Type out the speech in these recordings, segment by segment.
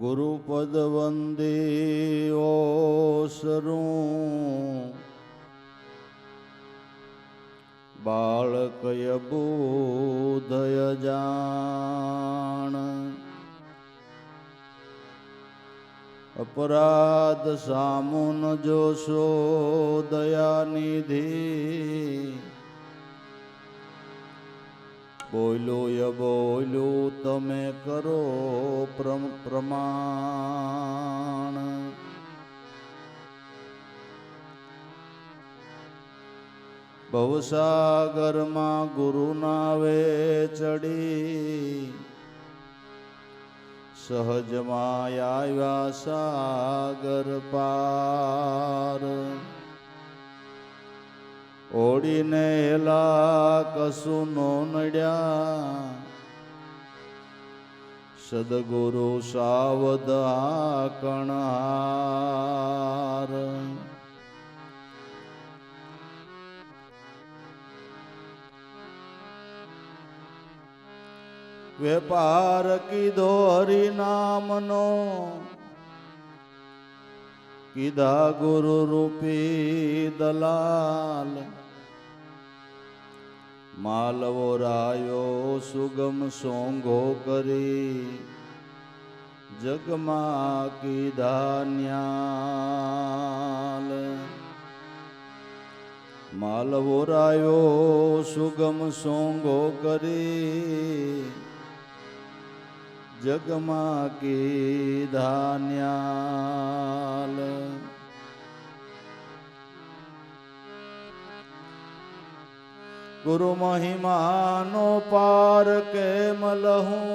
ગુરુપદ વંદે ઓસરું બાળકય બોધય જાણ અપરાધ સામુન જોશો દયાનિધિ બોલ્યું તમે કરો પ્રમાણ ભવસાગરમાં ગુરુના વે ચડી સહજમાં આવ્યા સાગર પાર ઓડીને એલા કશું નો નડ્યા સદગુરુ સાવધ કણહાર વેપાર કીધો હરિનામનો કીધા ગુરુ રૂપી દલાલ માલવો રાયો સુગમ સોંગો કરી જગમાં કીધા ન્યાલ માલવો રાયો સુગમ સોંગો કરી જગમાં કીધા ન્યાલ ગુરુ મહિમાનો પાર કેમ લહું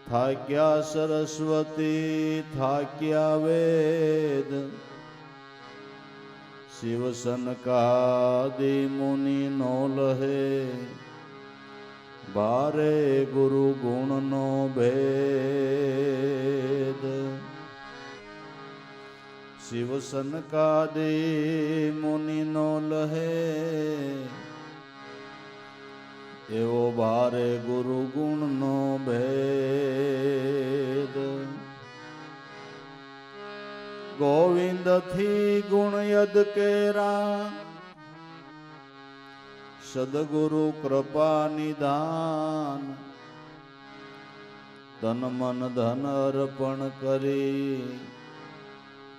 થાક્યા સરસ્વતી થાક્યા વેદ શિવ સનકાદિ મુનિ નો લહે ભારે ગુરુ ગુણનો ભેદ શિવ સનકાદિ મુનિ નો લહે એવો ભારે ગુરુ ગુણનો ભેદ ગોવિંદ થી ગુણ યદ કેરા સદગુરુ કૃપા નિધાન તન મન ધન અર્પણ કરી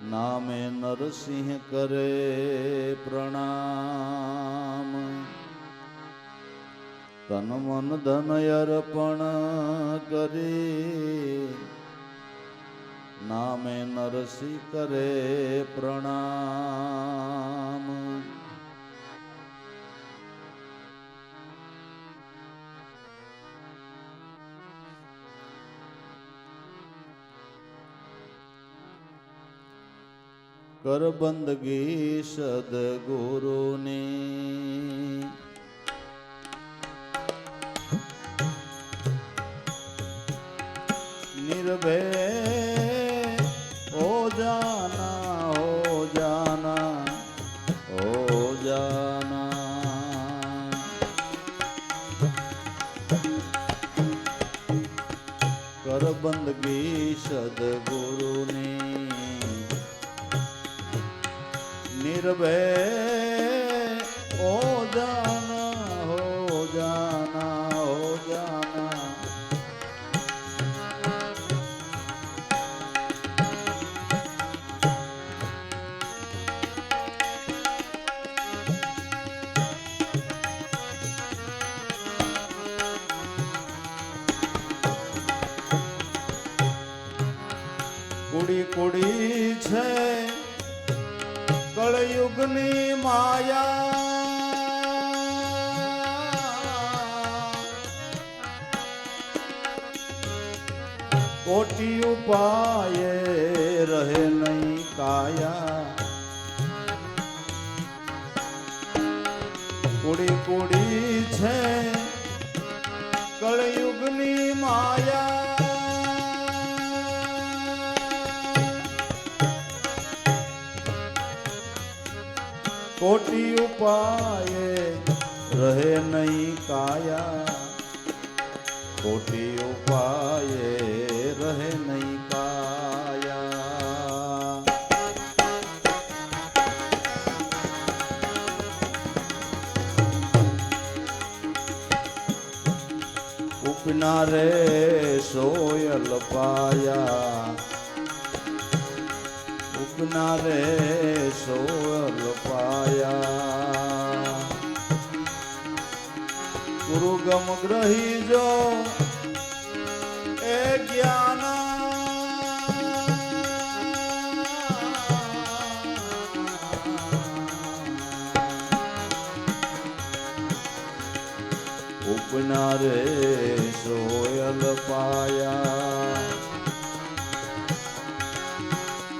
નામે નરસિંહ કરે પ્રણામ તન મન ધન અર્પણ કરી નામે નરસિંહ કરે પ્રણામ કર બંદગી સદગુરુની નિર્ભય હો જાના હો જાના હો જાના કર બંદગી સદગુરુની નિર્ભય હો જાના હો જાના હો જાના કુડી કુડી છે કળયુગની માયા કોટી ઉપાયે રહે નહીં કાયા કુડી કુડી છે કળયુગની માયા કોટી ઉપાયે રહે નહીં કાયા कोटि उपाये रहे नहीं काया। उपना रे सोयल पाया, उपना रे सोयल पाया। गुरु गम ग्रही जो ए ज्ञान, उपना रे सोयल पाया।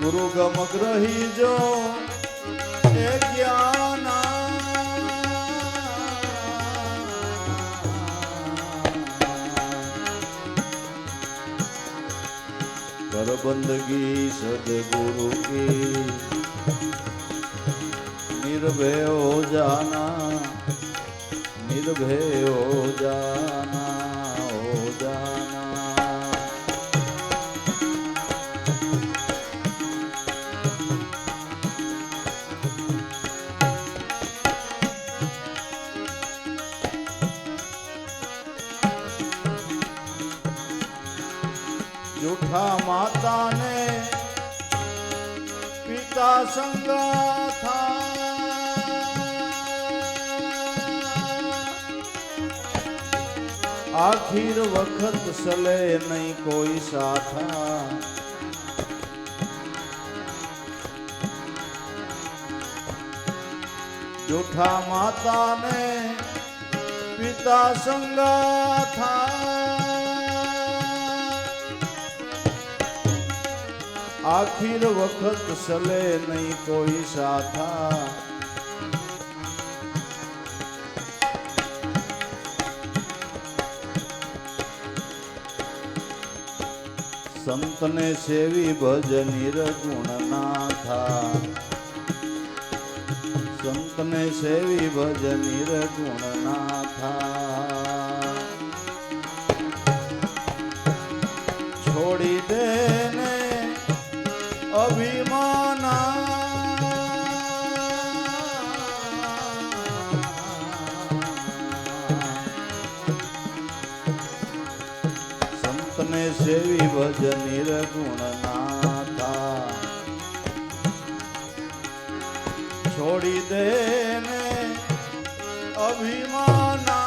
गुरु गम ग्रही जो ए ज्ञान, कर बंदगी सदगुरु की, निर्भय हो जाना, निर्भय हो जाना, हो जाना। जूठा माता ने पिता संगा था, आखिर वक्त सले नहीं कोई साथा। जूठा माता ने पिता संगा था, आखिर वक्त सले नहीं कोई साथा। संत ने सेवी भज निर्गुण ना था, संत ने सेवी भज निर्गुण ना था। छोड़ी देने अभिमाना, संत ने सेवी भज निर्गुण ना था। छोड़ी देने अभिमाना,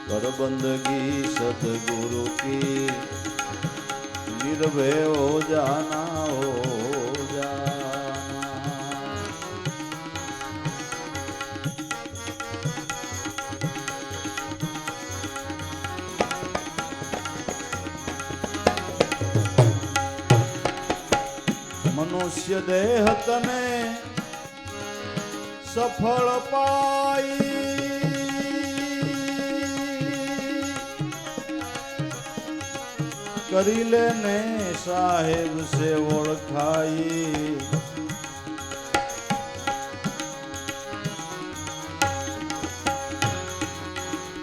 कर बंदगी सतगुरु की, निर्भय हो जाना, हो जाना। मनुष्य देह तने सफल पाई, करी लेने साहेब से ओळखाई।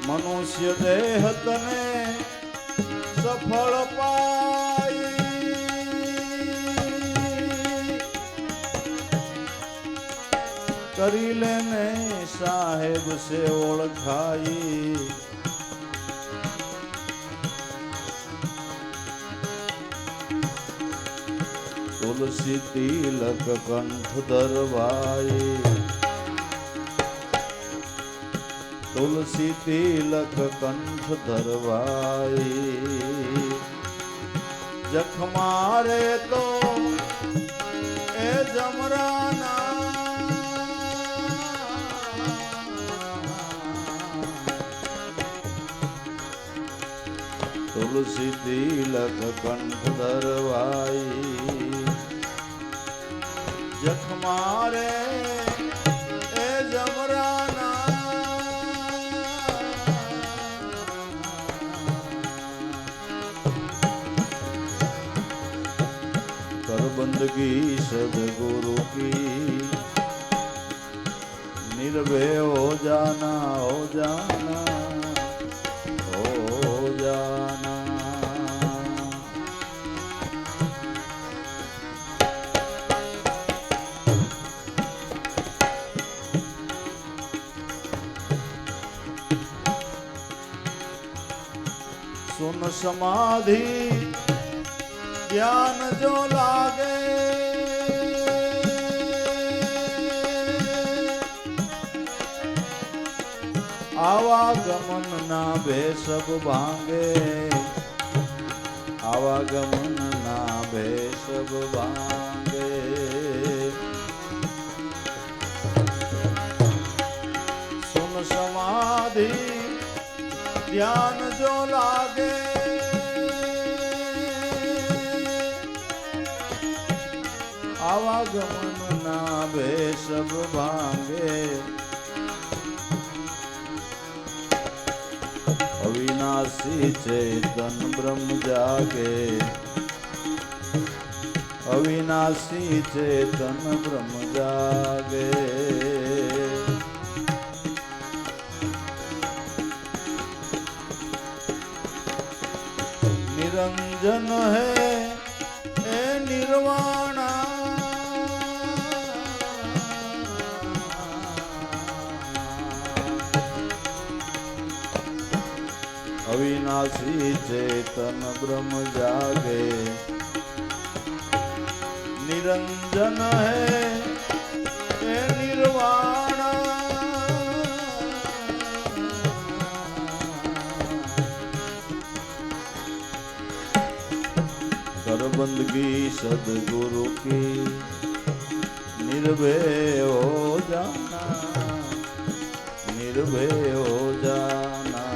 मनुष्य देह तने सफल पाई, करी लेने साहेब से ओळखाई। तुलसी तिलक कंठ दरवाई, तुलसी तिलक कंठ दरवाई। जख मारे तो ए जमराना, तुलसी तिलक कंठ दरवाई। जख मारे ए जमराना, कर बंद बंदगी सदगुरु की, निर्भय हो जाना, हो जाना, हो जाना। सुन समाधि ज्ञान जो लागे, आवागमन ना भे सब भांगे, आवागमन ना भे सब भांगे। सुन समाधि ध्यान जो लागे, आवागमन ना भे सब भांगे। अविनाशी चेतन ब्रह्म जागे, अविनाशी चेतन ब्रह्म जागे। निरंजन है ए निर्वाणा, अविनाशी चेतन ब्रह्म जागे। निरंजन है ए निर्वाणा, कर बंदगी सदगुरु की, निर्भय हो जाना, निर्भय हो जाना।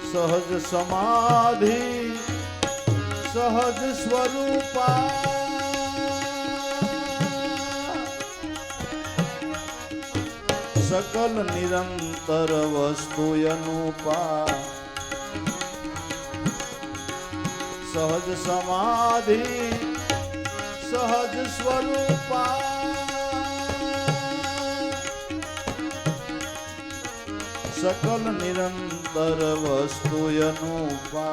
सहज समाधि सहज स्वरूपा, सकल निरंतर वस्तु अनुपा। सहज समाधि सहज स्वरूपा, सकल निरंतर वस्तु अनुपा।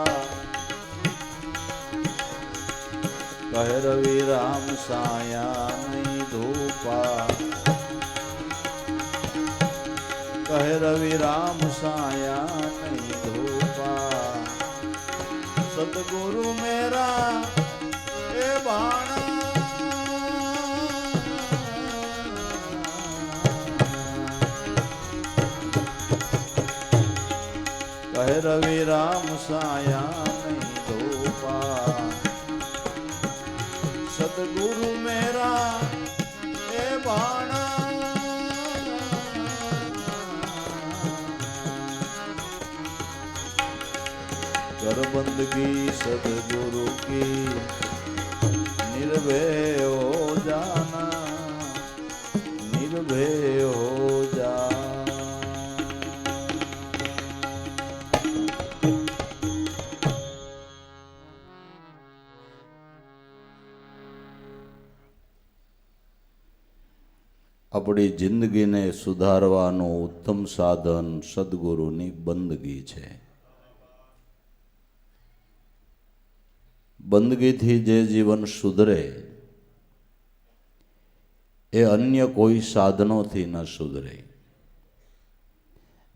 कह रवि राम साया नहीं धूपा, कह रवि राम साया नहीं धूपा। सतगुरु मेरा ए बाणा, कह रवि राम साया नहीं धोपा। सतगुरु मेरा ए बाणा, कर बंदगी सदगुरु की, निर्भय हो जाना, निर्भय हो जाना। આપણી જિંદગીને સુધારવાનું ઉત્તમ સાધન સદગુરુની બંદગી છે. બંદગીથી જે જીવન સુધરે એ અન્ય કોઈ સાધનોથી ન સુધરે.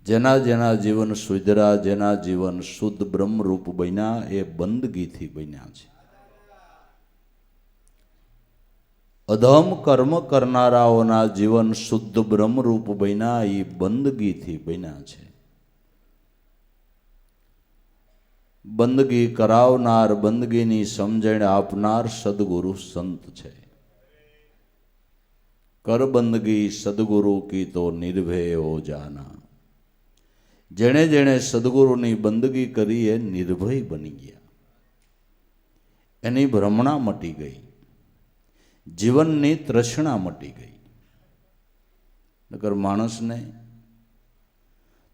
જેના જેના જીવન સુધર્યા, જેના જીવન શુદ્ધ બ્રહ્મરૂપ બન્યા એ બંદગીથી બન્યા છે. અધમ કર્મ કરનારાઓના જીવન શુદ્ધ બ્રહ્મરૂપ બન્યા એ બંદગીથી બન્યા છે. બંદગી કરાવનાર, બંદગીની સમજણ આપનાર સદગુરુ સંત છે. કર બંદગી સદગુરુ કી તો નિર્ભય હો જાના. જેણે જેણે સદગુરુની બંદગી કરી એ નિર્ભય બની ગયા, એની ભ્રમણા મટી ગઈ, જીવનની તૃષ્ણા મટી ગઈ. નકર માણસને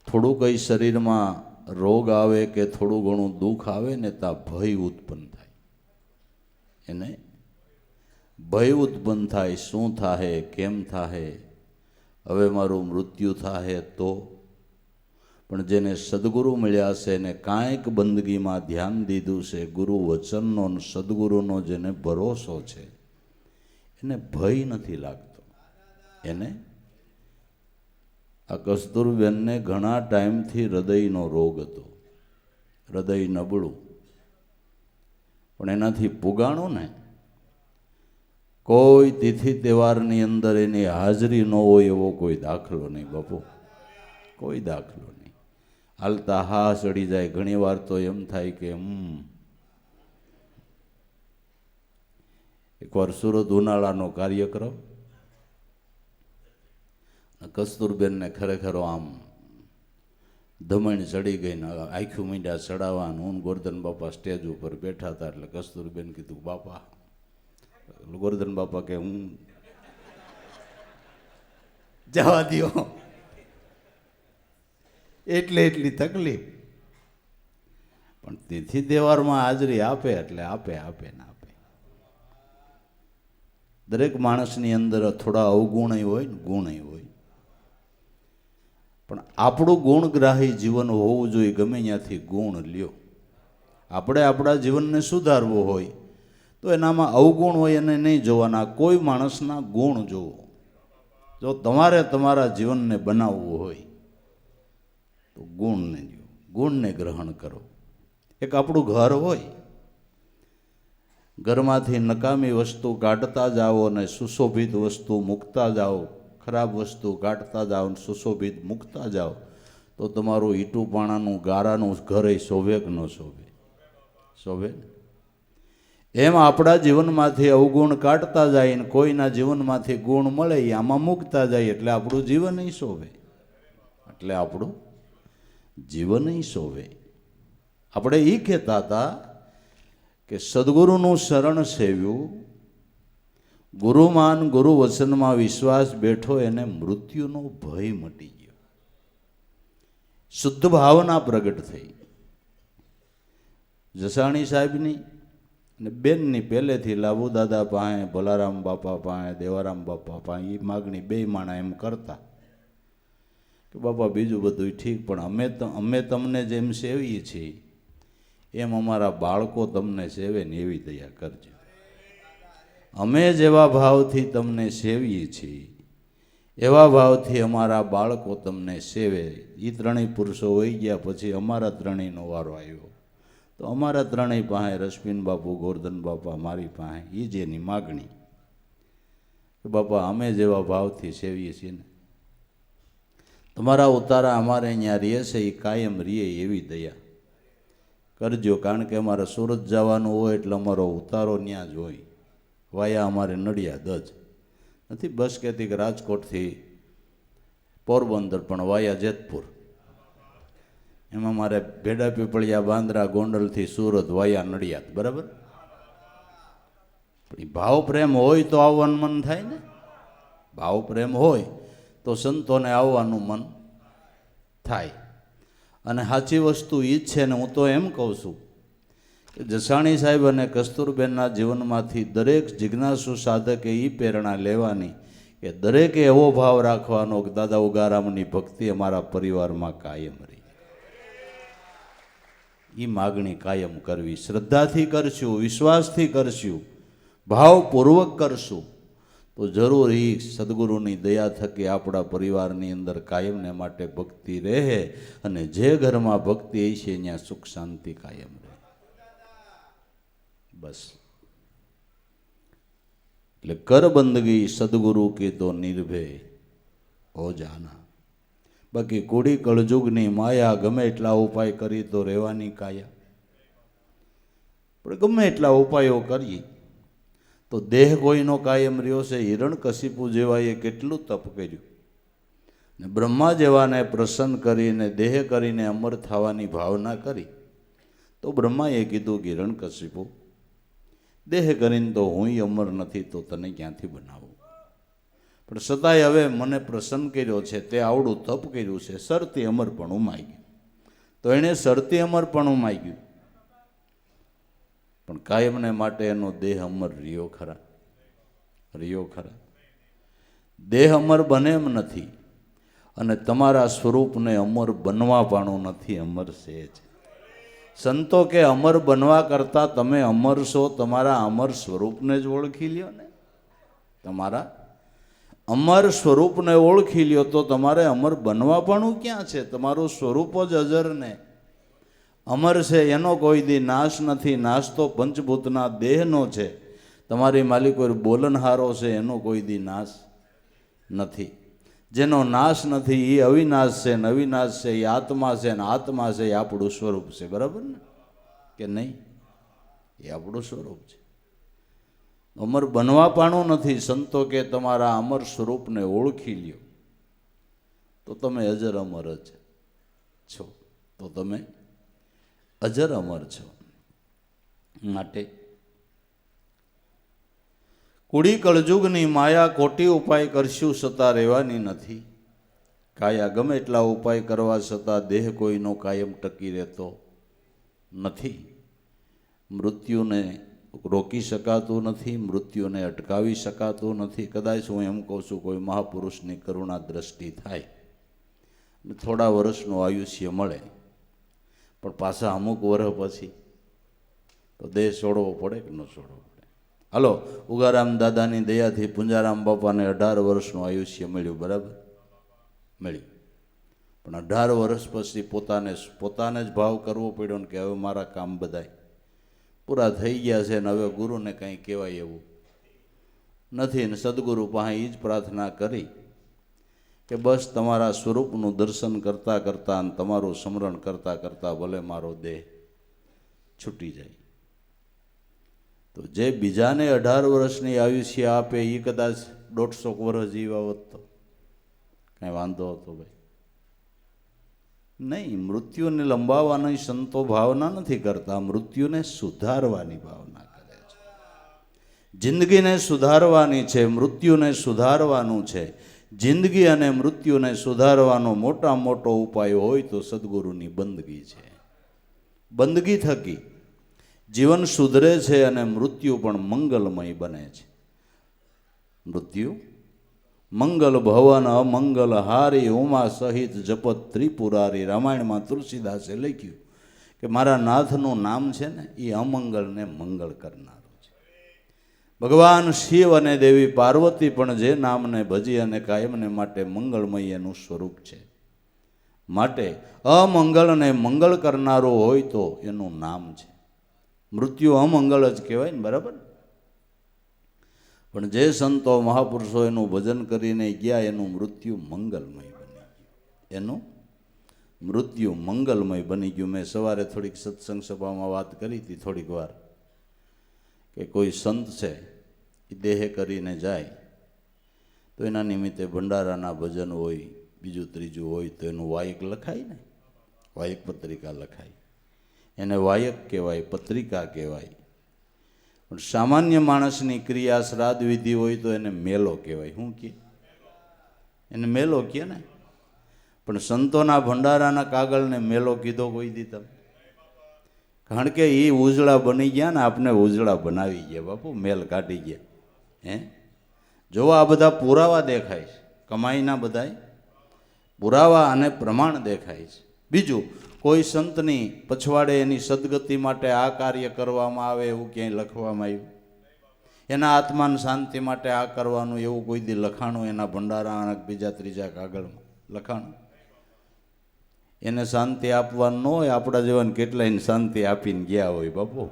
થોડું કંઈ શરીરમાં રોગ આવે કે થોડું ઘણું દુઃખ આવે ને ત્યાં ભય ઉત્પન્ન થાય. એને ભય ઉત્પન્ન થાય, શું થાહે, કેમ થાહે, હવે મારું મૃત્યુ થાહે તો. પણ જેને સદગુરુ મળ્યા છે ને કાંઈક બંદગીમાં ધ્યાન દીધું છે, ગુરુ વચનનો સદગુરુનો જેને ભરોસો છે, એને ભય નથી લાગતો. એને આ કસ્તુરબેનને ઘણા ટાઈમથી હૃદયનો રોગ હતો, હૃદય નબળું, પણ એનાથી પુગાણું ને કોઈ તિથિ તહેવારની અંદર એની હાજરી ન હોય એવો કોઈ દાખલો નહીં બાપુ, કોઈ દાખલો નહીં. હાલતા હા ચડી જાય. ઘણી વાર તો એમ થાય કે એકવાર સુરત ઉનાળાનો કાર્યક્રમ, કસ્તુરબેનને ખરેખર આમ ધમણ ચડી ગઈ ને આખું મીંડા ચડાવવાનું. હું ગોરધન બાપા સ્ટેજ ઉપર બેઠા હતા એટલે કસ્તુરબેન કીધું બાપા, ગોરધન બાપા કે હું જવા દ્યો, એટલી તકલીફ. પણ તિથિ તહેવારમાં હાજરી આપે એટલે આપે ને આપે. દરેક માણસની અંદર થોડા અવગુણ હોય ને ગુણ હોય, પણ આપણું ગુણગ્રાહી જીવન હોવું જોઈએ. ગમે ત્યાંથી ગુણ લ્યો. આપણે આપણા જીવનને સુધારવું હોય તો એનામાં અવગુણ હોય એને નહીં જોવાના, કોઈ માણસના ગુણ જોવો. જો તમારે તમારા જીવનને બનાવવું હોય તો ગુણને જો, ગુણને ગ્રહણ કરો. એક આપણું ઘર હોય, ઘરમાંથી નકામી વસ્તુ કાઢતા જાઓ અને સુશોભિત વસ્તુ મૂકતા જાઓ, ખરાબ વસ્તુ કાઢતા જાઓ અને સુશોભિત મૂકતા જાઓ, તો તમારું ઈટું પાણાનું ગારાનું ઘર એ શોભે કે ન શોભે? શોભે. એમ આપણા જીવનમાંથી અવગુણ કાઢતા જાય ને કોઈના જીવનમાંથી ગુણ મળે આમાં મૂકતા જાય એટલે આપણું જીવન શોભે, એટલે આપણું જીવન શોભે. આપણે એ કહેતા હતા કે સદગુરુનું શરણ સેવ્યું, ગુરુમાન ગુરુ વચનમાં વિશ્વાસ બેઠો, એને મૃત્યુનો ભય મટી ગયો, શુદ્ધ ભાવના પ્રગટ થઈ. જસાણી સાહેબની ને બેનની પહેલેથી લાભુ દાદા પાસે, ભલારામ બાપા પાસે, દેવારામ બાપા પાસે એ માગણી બે માણા એમ કરતા કે બાપા બીજું બધું ઠીક, પણ અમે તમને જેમ સેવીએ છીએ એમ અમારા બાળકો તમને સેવે ને એવી દયા કરજો. અમે જેવા ભાવથી તમને સેવીએ છીએ એવા ભાવથી અમારા બાળકો તમને સેવે. એ ત્રણેય પુરુષો હોઈ ગયા પછી અમારા ત્રણેયનો વારો આવ્યો, તો અમારા ત્રણેય પાસે રશ્મિન બાપુ, ગોરધન બાપા, મારી પાસે એ જ એની માગણી કે બાપા અમે જેવા ભાવથી સેવીએ છીએ ને તમારા ઉતારા અમારે અહીંયા રહે છે એ કાયમ રહે એવી દયા કરજો. કારણ કે અમારે સુરત જવાનું હોય એટલે અમારો ઉતારો ત્યાં જ હોય, વાયા અમારે નડિયાદ જ નથી. બસ કહેતી કે રાજકોટથી પોરબંદર પણ વાયા જેતપુર, એમાં મારે ભેડા પીપળિયા, બાંદ્રા, ગોંડલથી સુરત વાયા નડિયાદ, બરાબર. પણ ભાવ પ્રેમ હોય તો આવવાનું મન થાય ને, ભાવ પ્રેમ હોય તો સંતોને આવવાનું મન થાય. અને સાચી વસ્તુ એ જ છે ને. હું તો એમ કહું છું કે જસાણી સાહેબ અને કસ્તુરબેનના જીવનમાંથી દરેક જિજ્ઞાસુ સાધકે એ પ્રેરણા લેવાની કે દરેકે એવો ભાવ રાખવાનો કે દાદા ઉગારામની ભક્તિ અમારા પરિવારમાં કાયમ રહી. એ માગણી કાયમ કરવી. શ્રદ્ધાથી કરશું, વિશ્વાસથી કરશું, ભાવપૂર્વક કરશું તો જરૂર એ સદગુરુની દયા થકી આપણા પરિવારની અંદર કાયમને માટે ભક્તિ રહે. અને જે ઘરમાં ભક્તિ હશે ત્યાં સુખ શાંતિ કાયમ રહે. બસ એટલે કર બંદગી સદગુરુ કી તો નિર્ભય હો જાના. બાકી કુડી કળજુગની માયા, ગમે એટલા ઉપાય કરી તો રહેવાની કાયા. પણ ગમે એટલા ઉપાયો કરીએ તો દેહ કોઈનો કાયમ રહ્યો છે. હિરણ્યકશિપુ જેવા એ કેટલું તપ કર્યું બ્રહ્મા જેવાને પ્રસન્ન કરીને દેહ કરીને અમર થવાની ભાવના કરી તો બ્રહ્માએ કીધું કે હિરણ્યકશિપુ, દેહ કરીને તો હુંય અમર નથી તો તને ક્યાંથી બનાવું? પણ છતાંય હવે મને પ્રસન્ન કર્યો છે, તે આવડું તપ કર્યું છે, શરતી અમરપણું માગ્યું. તો એણે શરતી અમરપણું માગ્યું, પણ કાયમને માટે એનો દેહ અમર રહ્યો ખરા? રહ્યો ખરા? દેહ અમર બને એમ નથી, અને તમારા સ્વરૂપને અમર બનવા પાણું નથી, અમર છે જ. સંતો કે અમર બનવા કરતાં તમે અમર છો, તમારા અમર સ્વરૂપને જ ઓળખી લ્યો ને. તમારા અમર સ્વરૂપને ઓળખી લ્યો તો તમારે અમર બનવા પાણું ક્યાં છે? તમારું સ્વરૂપ જ અજર ને અમર છે, એનો કોઈ દી નાશ નથી. નાશ તો પંચભૂતના દેહનો છે. તમારી માલિક કોઈ બોલનહારો છે, એનો કોઈ દી નાશ નથી. જેનો નાશ નથી એ અવિનાશ છે, ને અવિનાશ છે એ આત્મા છે, ને આત્મા છે એ આપણું સ્વરૂપ છે. બરાબર ને કે નહીં? એ આપણું સ્વરૂપ છે. અમર બનવા પાણું નથી. સંતો કે તમારા અમર સ્વરૂપને ઓળખી લ્યો તો તમે અજર અમર જ છો. તો તમે અજર અમર છો. માટે કુડી કળજુગની માયા કોટી ઉપાય કરશું છતાં રહેવાની નથી. કાયા ગમે એટલા ઉપાય કરવા છતાં દેહ કોઈનો કાયમ ટકી રહેતો નથી. મૃત્યુને રોકી શકાતું નથી, મૃત્યુને અટકાવી શકાતું નથી. કદાચ હું એમ કહું છું, કોઈ મહાપુરુષની કરુણા દ્રષ્ટિ થાય ને થોડા વર્ષનું આયુષ્ય મળે, પણ પાછા અમુક વર્ષ પછી તો દેહ છોડવો પડે કે ન છોડવો પડે? હાલો, ઉગારામ દાદાની દયાથી પુંજારામ બાપાને 18 વર્ષનું આયુષ્ય મળ્યું. બરાબર મળ્યું, પણ 18 વર્ષ પછી પોતાને જ ભાવ કરવો પડ્યો ને કે હવે મારા કામ બધાય પૂરા થઈ ગયા છે ને હવે ગુરુને કંઈ કહેવાય એવું નથી. ને સદગુરુ પાસે એ જ પ્રાર્થના કરી કે બસ તમારા સ્વરૂપનું દર્શન કરતાં કરતાં અને તમારું સ્મરણ કરતાં કરતાં ભલે મારો દેહ છૂટી જાય. તો જે બીજાને 18 વર્ષની આયુષ્ય આપે એ કદાચ 150 વર્ષ જીવા હોત તો કાંઈ વાંધો હતો ભાઈ? નહીં. મૃત્યુને લંબાવવાની સંતો ભાવના નથી કરતા, મૃત્યુને સુધારવાની ભાવના કરે છે. જિંદગીને સુધારવાની છે, મૃત્યુને સુધારવાનું છે. જિંદગી અને મૃત્યુને સુધારવાનો મોટા મોટો ઉપાય હોય તો સદગુરુની બંદગી છે. બંદગી થકી જીવન સુધરે છે અને મૃત્યુ પણ મંગલમય બને છે. મૃત્યુ મંગલ ભવન અમંગલ હારી ઉમા સહિત જપત ત્રિપુરારી. રામાયણમાં તુલસીદાસે લખ્યું કે મારા નાથનું નામ છે ને એ અમંગલને મંગળ કરનારું છે. ભગવાન શિવ અને દેવી પાર્વતી પણ જે નામને ભજી અને કાયમને માટે મંગળમય એનું સ્વરૂપ છે. માટે અમંગળને મંગળ કરનારું હોય તો એનું નામ છે. મૃત્યુ અમંગળ જ કહેવાય ને, બરાબર? પણ જે સંતો મહાપુરુષો એનું ભજન કરીને ગયા એનું મૃત્યુ મંગલમય બની ગયું. એનું મૃત્યુ મંગલમય બની ગયું. મેં સવારે થોડીક સત્સંગ સભામાં વાત કરી હતી થોડીક વાર કે કોઈ સંત છે એ દેહ કરીને જાય તો એના નિમિત્તે ભંડારાના ભજન હોય, બીજું ત્રીજું હોય તો એનું વાયક લખાય ને, વાયક પત્રિકા લખાય. એને વાયક કહેવાય, પત્રિકા કહેવાય. પણ સામાન્ય માણસની ક્રિયા શ્રાદ્ધ વિધિ હોય તો એને મેલો કહેવાય. શું કહે? એને મેલો કહે ને. પણ સંતોના ભંડારાના કાગળને મેલો કીધો કોઈ દી તમે? કારણ કે એ ઉજળા બની ગયા ને, આપણે ઉજળા બનાવી ગયા બાપુ, મેલ કાઢી ગયા. હે, જો આ બધા પુરાવા દેખાય છે, કમાઈના બધાય પુરાવા અને પ્રમાણ દેખાય છે. બીજું, કોઈ સંતની પછવાડે એની સદગતિ માટે આ કાર્ય કરવામાં આવે એવું ક્યાંય લખવામાં આવ્યું? એના આત્માની શાંતિ માટે આ કરવાનું એવું કોઈ દી લખાણું એના ભંડારા અને બીજા ત્રીજા કાગળમાં લખાણું? એને શાંતિ આપવાનું ન હોય? આપણા જેવાને કેટલાયને શાંતિ આપીને ગયા હોય બાપુ.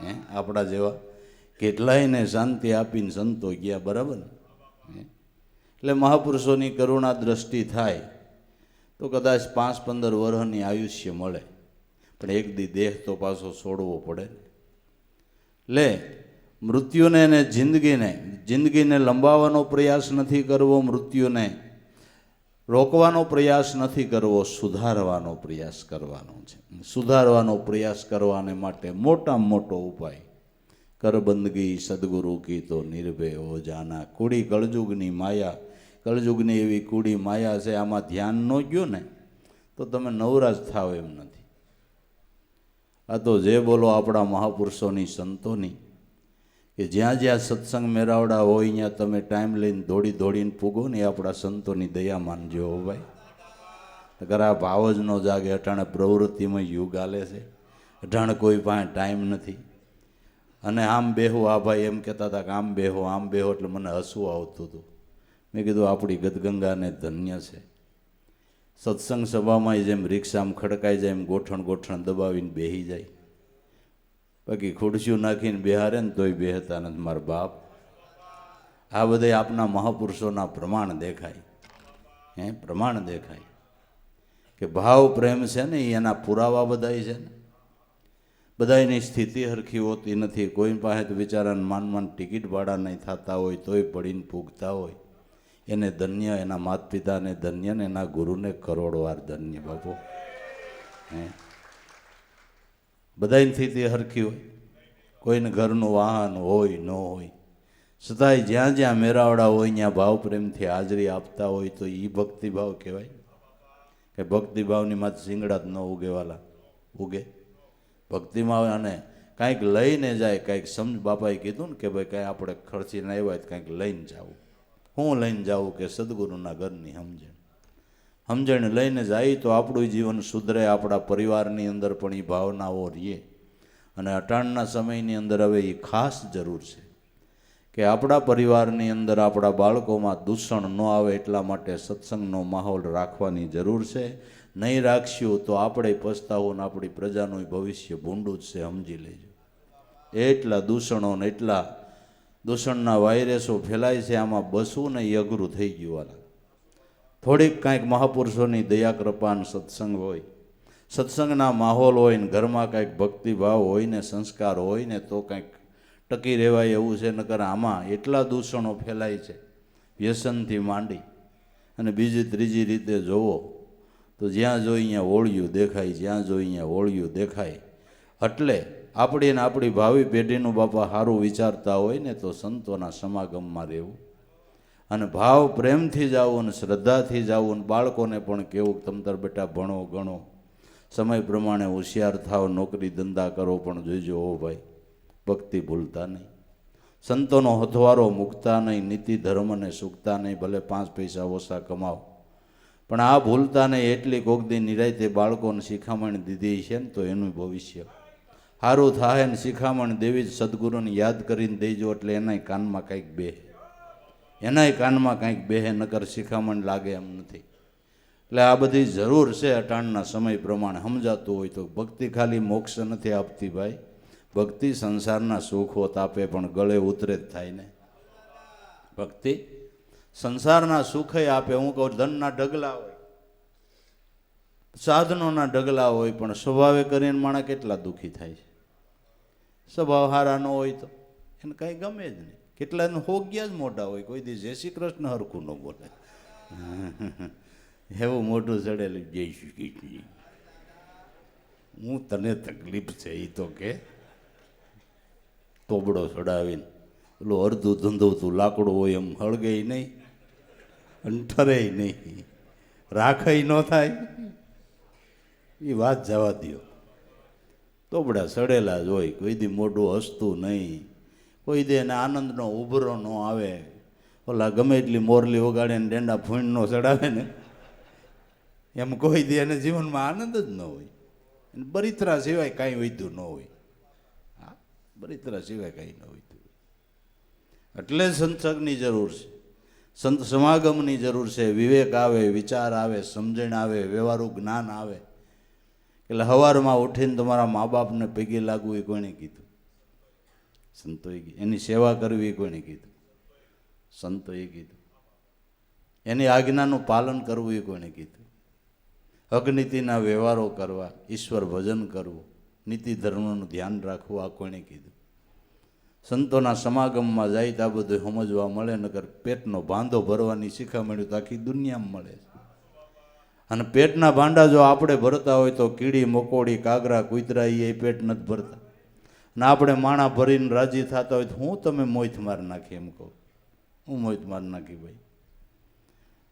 હે, આપણા જેવા કેટલાયને શાંતિ આપીને સંતો ગયા. બરાબર ને? એટલે મહાપુરુષોની કરુણા દ્રષ્ટિ થાય તો કદાચ 5-15 વર્ષની આયુષ્ય મળે, પણ એક દી દેહ તો પાછો છોડવો પડે. લે, મૃત્યુને ને જિંદગીને લંબાવવાનો પ્રયાસ નથી કરવો, મૃત્યુને રોકવાનો પ્રયાસ નથી કરવો, સુધારવાનો પ્રયાસ કરવાનો છે. સુધારવાનો પ્રયાસ કરવાને માટે મોટામાં મોટો ઉપાય કર બંદગી સદગુરુ કી તો નિર્ભય હો જાના. કુડી કળજુગની માયા, કળજુગની એવી કુડી માયા છે, આમાં ધ્યાન ન ગયું ને તો તમે નવરાજ થાવ એમ નથી. આ તો જે બોલો આપણા મહાપુરુષોની, સંતોની, કે જ્યાં જ્યાં સત્સંગ મેળાવડા હોય ત્યાં તમે ટાઈમ લઈને દોડી દોડીને પૂગો ને, આપણા સંતોની દયા માનજો હો ભાઈ. નકર આ ભાવ જ ન જાગે. અટાણે પ્રવૃત્તિમાં યુગ આલે છે, અટાણે કોઈ પાસે ટાઈમ નથી. અને આમ બેહો, આ ભાઈ એમ કહેતા હતા કે આમ બેહો આમ બેહો, એટલે મને હસવું આવતું હતું. મેં કીધું આપણી ગદગંગાને ધન્ય છે. સત્સંગ સભામાં જેમ રિક્ષામાં ખડકાઈ જાય એમ ગોઠણ ગોઠણ દબાવીને બેહી જાય, બાકી ખુરશીઓ નાખીને બેહારે ને તોય બેહતા નથી મારા બાપ. આ બધા આપના મહાપુરુષોના પ્રમાણ દેખાય, પ્રમાણ દેખાય કે ભાવ પ્રેમ છે ને એના પુરાવા બધાય છે ને. બધાની સ્થિતિ હરખી હોતી નથી. કોઈ પાસે તો બિચારાને માન ટિકિટ ભાડા નહીં થતા હોય તોય પડીને પૂગતા હોય. એને ધન્ય, એના માતા પિતાને ધન્ય ને એના ગુરુને કરોડવાર ધન્ય બાપુ. બધાની સ્થિતિ હરખી હોય, કોઈને ઘરનું વાહન હોય ન હોય, છતાંય જ્યાં જ્યાં મેરાવડા હોય ત્યાં ભાવ પ્રેમથી હાજરી આપતા હોય તો એ ભક્તિભાવ કહેવાય. કે ભક્તિભાવની માથે શિંગડા જ ન ઉગેવાલા ઉગે. ભક્તિમાં અને કાંઈક લઈને જાય, કાંઈક સમજ. બાપાએ કીધું ને કે ભાઈ કાંઈ આપણે ખર્ચીને આવ્યા તો કાંઈક લઈને જાવું. હું લઈને જાઉં કે સદગુરુના ઘરની સમજણ. સમજણ લઈને જાય તો આપણું જીવન સુધરે, આપણા પરિવારની અંદર પણ એ ભાવનાઓ રહીએ. અને અટાણના સમયની અંદર હવે એ ખાસ જરૂર છે કે આપણા પરિવારની અંદર આપણા બાળકોમાં દૂષણ ન આવે, એટલા માટે સત્સંગનો માહોલ રાખવાની જરૂર છે. નહીં રાખશું તો આપણે પસ્તાવો ને આપણી પ્રજાનું ભવિષ્ય ભૂંડું જ છે, સમજી લેજો. એટલા દૂષણો ને એટલા દૂષણના વાયરસો ફેલાય છે, આમાં બસવું ને એ અઘરું થઈ ગયું. થોડીક કાંઈક મહાપુરુષોની દયા કૃપાન સત્સંગ હોય, સત્સંગના માહોલ હોય ને ઘરમાં કાંઈક ભક્તિભાવ હોય ને સંસ્કાર હોય ને તો કાંઈક ટકી રહેવાય એવું છે. નકર આમાં એટલા દૂષણો ફેલાય છે, વ્યસનથી માંડી અને બીજી ત્રીજી રીતે જોવો તો જ્યાં જોઈ અહીંયા ઓળિયું દેખાય, જ્યાં જોઈ અહીંયા ઓળિયું દેખાય. એટલે આપણી ને આપણી ભાવિ પેઢીનું બાપા સારું વિચારતા હોય ને તો સંતોના સમાગમમાં રહેવું અને ભાવ પ્રેમથી જવું અને શ્રદ્ધાથી જવું. અને બાળકોને પણ કેવું તમતર બેટા ભણો ગણો, સમય પ્રમાણે હોશિયાર થાવ, નોકરી ધંધા કરો, પણ જોઈજો હો ભાઈ ભક્તિ ભૂલતા નહીં, સંતોનો હથવારો મૂકતા નહીં, નીતિ ધર્મને સૂકતા નહીં. ભલે 5 પૈસા ઓછા કમાવ પણ આ ભૂલતા નહીં. એટલી કોકદી નિરાયતે બાળકોને શિખામણ દીધી છે ને તો એનું ભવિષ્ય સારું થાય. ને શિખામણ દેવી જ સદગુરુને યાદ કરીને દેજો, એટલે એનાય કાનમાં કંઈક બેહે, એનાય કાનમાં કંઈક બેહે. નકર શિખામણ લાગે એમ નથી. એટલે આ બધી જરૂર છે અટાણના સમય પ્રમાણે સમજાતું હોય તો. ભક્તિ ખાલી મોક્ષ નથી આપતી ભાઈ, ભક્તિ સંસારના સુખો તાપે પણ ગળે ઉતરે જ થાય ને. ભક્તિ સંસારના સુખે આપે. હું કહું ધનના ઢગલા હોય, સાધનોના ઢગલા હોય, પણ સ્વભાવે કરીને માણસ કેટલા દુઃખી થાય છે. સ્વભાવ હારા ન હોય તો એને કાંઈ ગમે જ નહીં. કેટલાને હોગ્યા જ મોટા હોય, કોઈ દી જય શ્રી કૃષ્ણ હરખું ન બોલે. એવું મોઢું ચડેલું જય શ્રી કૃષ્ણ, હું તને તકલીફ છે એ તો કે તોબડો ચડાવીને પેલું અડધું ધંધોતું લાકડું હોય એમ હળગે નહીં અને ઠરે નહીં, રાખે ન થાય. એ વાત જવા દો. તોબડા સડેલા જ હોય, કોઈ દી મોઢું હસતું નહીં, કોઈ દી એને આનંદનો ઉભરો ન આવે. ઓલા ગમે એટલી મોરલી વગાડે ને ડેંડા ફૂણ નો ચડાવે ને એમ કોઈ દી એને જીવનમાં આનંદ જ ન હોય. બરિત્રા સિવાય કાંઈ વૈધું ન હોય. હા, બરિત્રા સિવાય કાંઈ ન વૈધું. એટલે સંસર્ગની જરૂર છે, સંત સમાગમની જરૂર છે. વિવેક આવે, વિચાર આવે, સમજણ આવે, વ્યવહારું જ્ઞાન આવે. એટલે સવારમાં ઉઠીને તમારા મા બાપને પગે લાગવું એ કોણે કીધું? સંતોએ કીધું. એની સેવા કરવી એ કોણે કીધું? સંતોએ કીધું. એની આજ્ઞાનું પાલન કરવું એ કોણે કીધું? અગ્નિતિના વ્યવહારો કરવા, ઈશ્વર ભજન કરવું, નીતિ ધર્મનું ધ્યાન રાખવું, આ કોણે કીધું? સંતોના સમાગમમાં જાય તો આ બધું સમજવા મળે. નકર પેટનો બાંધો ભરવાની શિખામણ તો આખી દુનિયામાં મળે છે. અને પેટના ભાંડા જો આપણે ભરતા હોય તો કીડી મકોડી કાગરા કૂતરા એ પેટ નથી ભરતા. ને આપણે માણા ભરીને રાજી થતા હોય તો હું તમે મોઈથ માર નાખી એમ કહું, હું મોઈથ માર નાખી ભાઈ.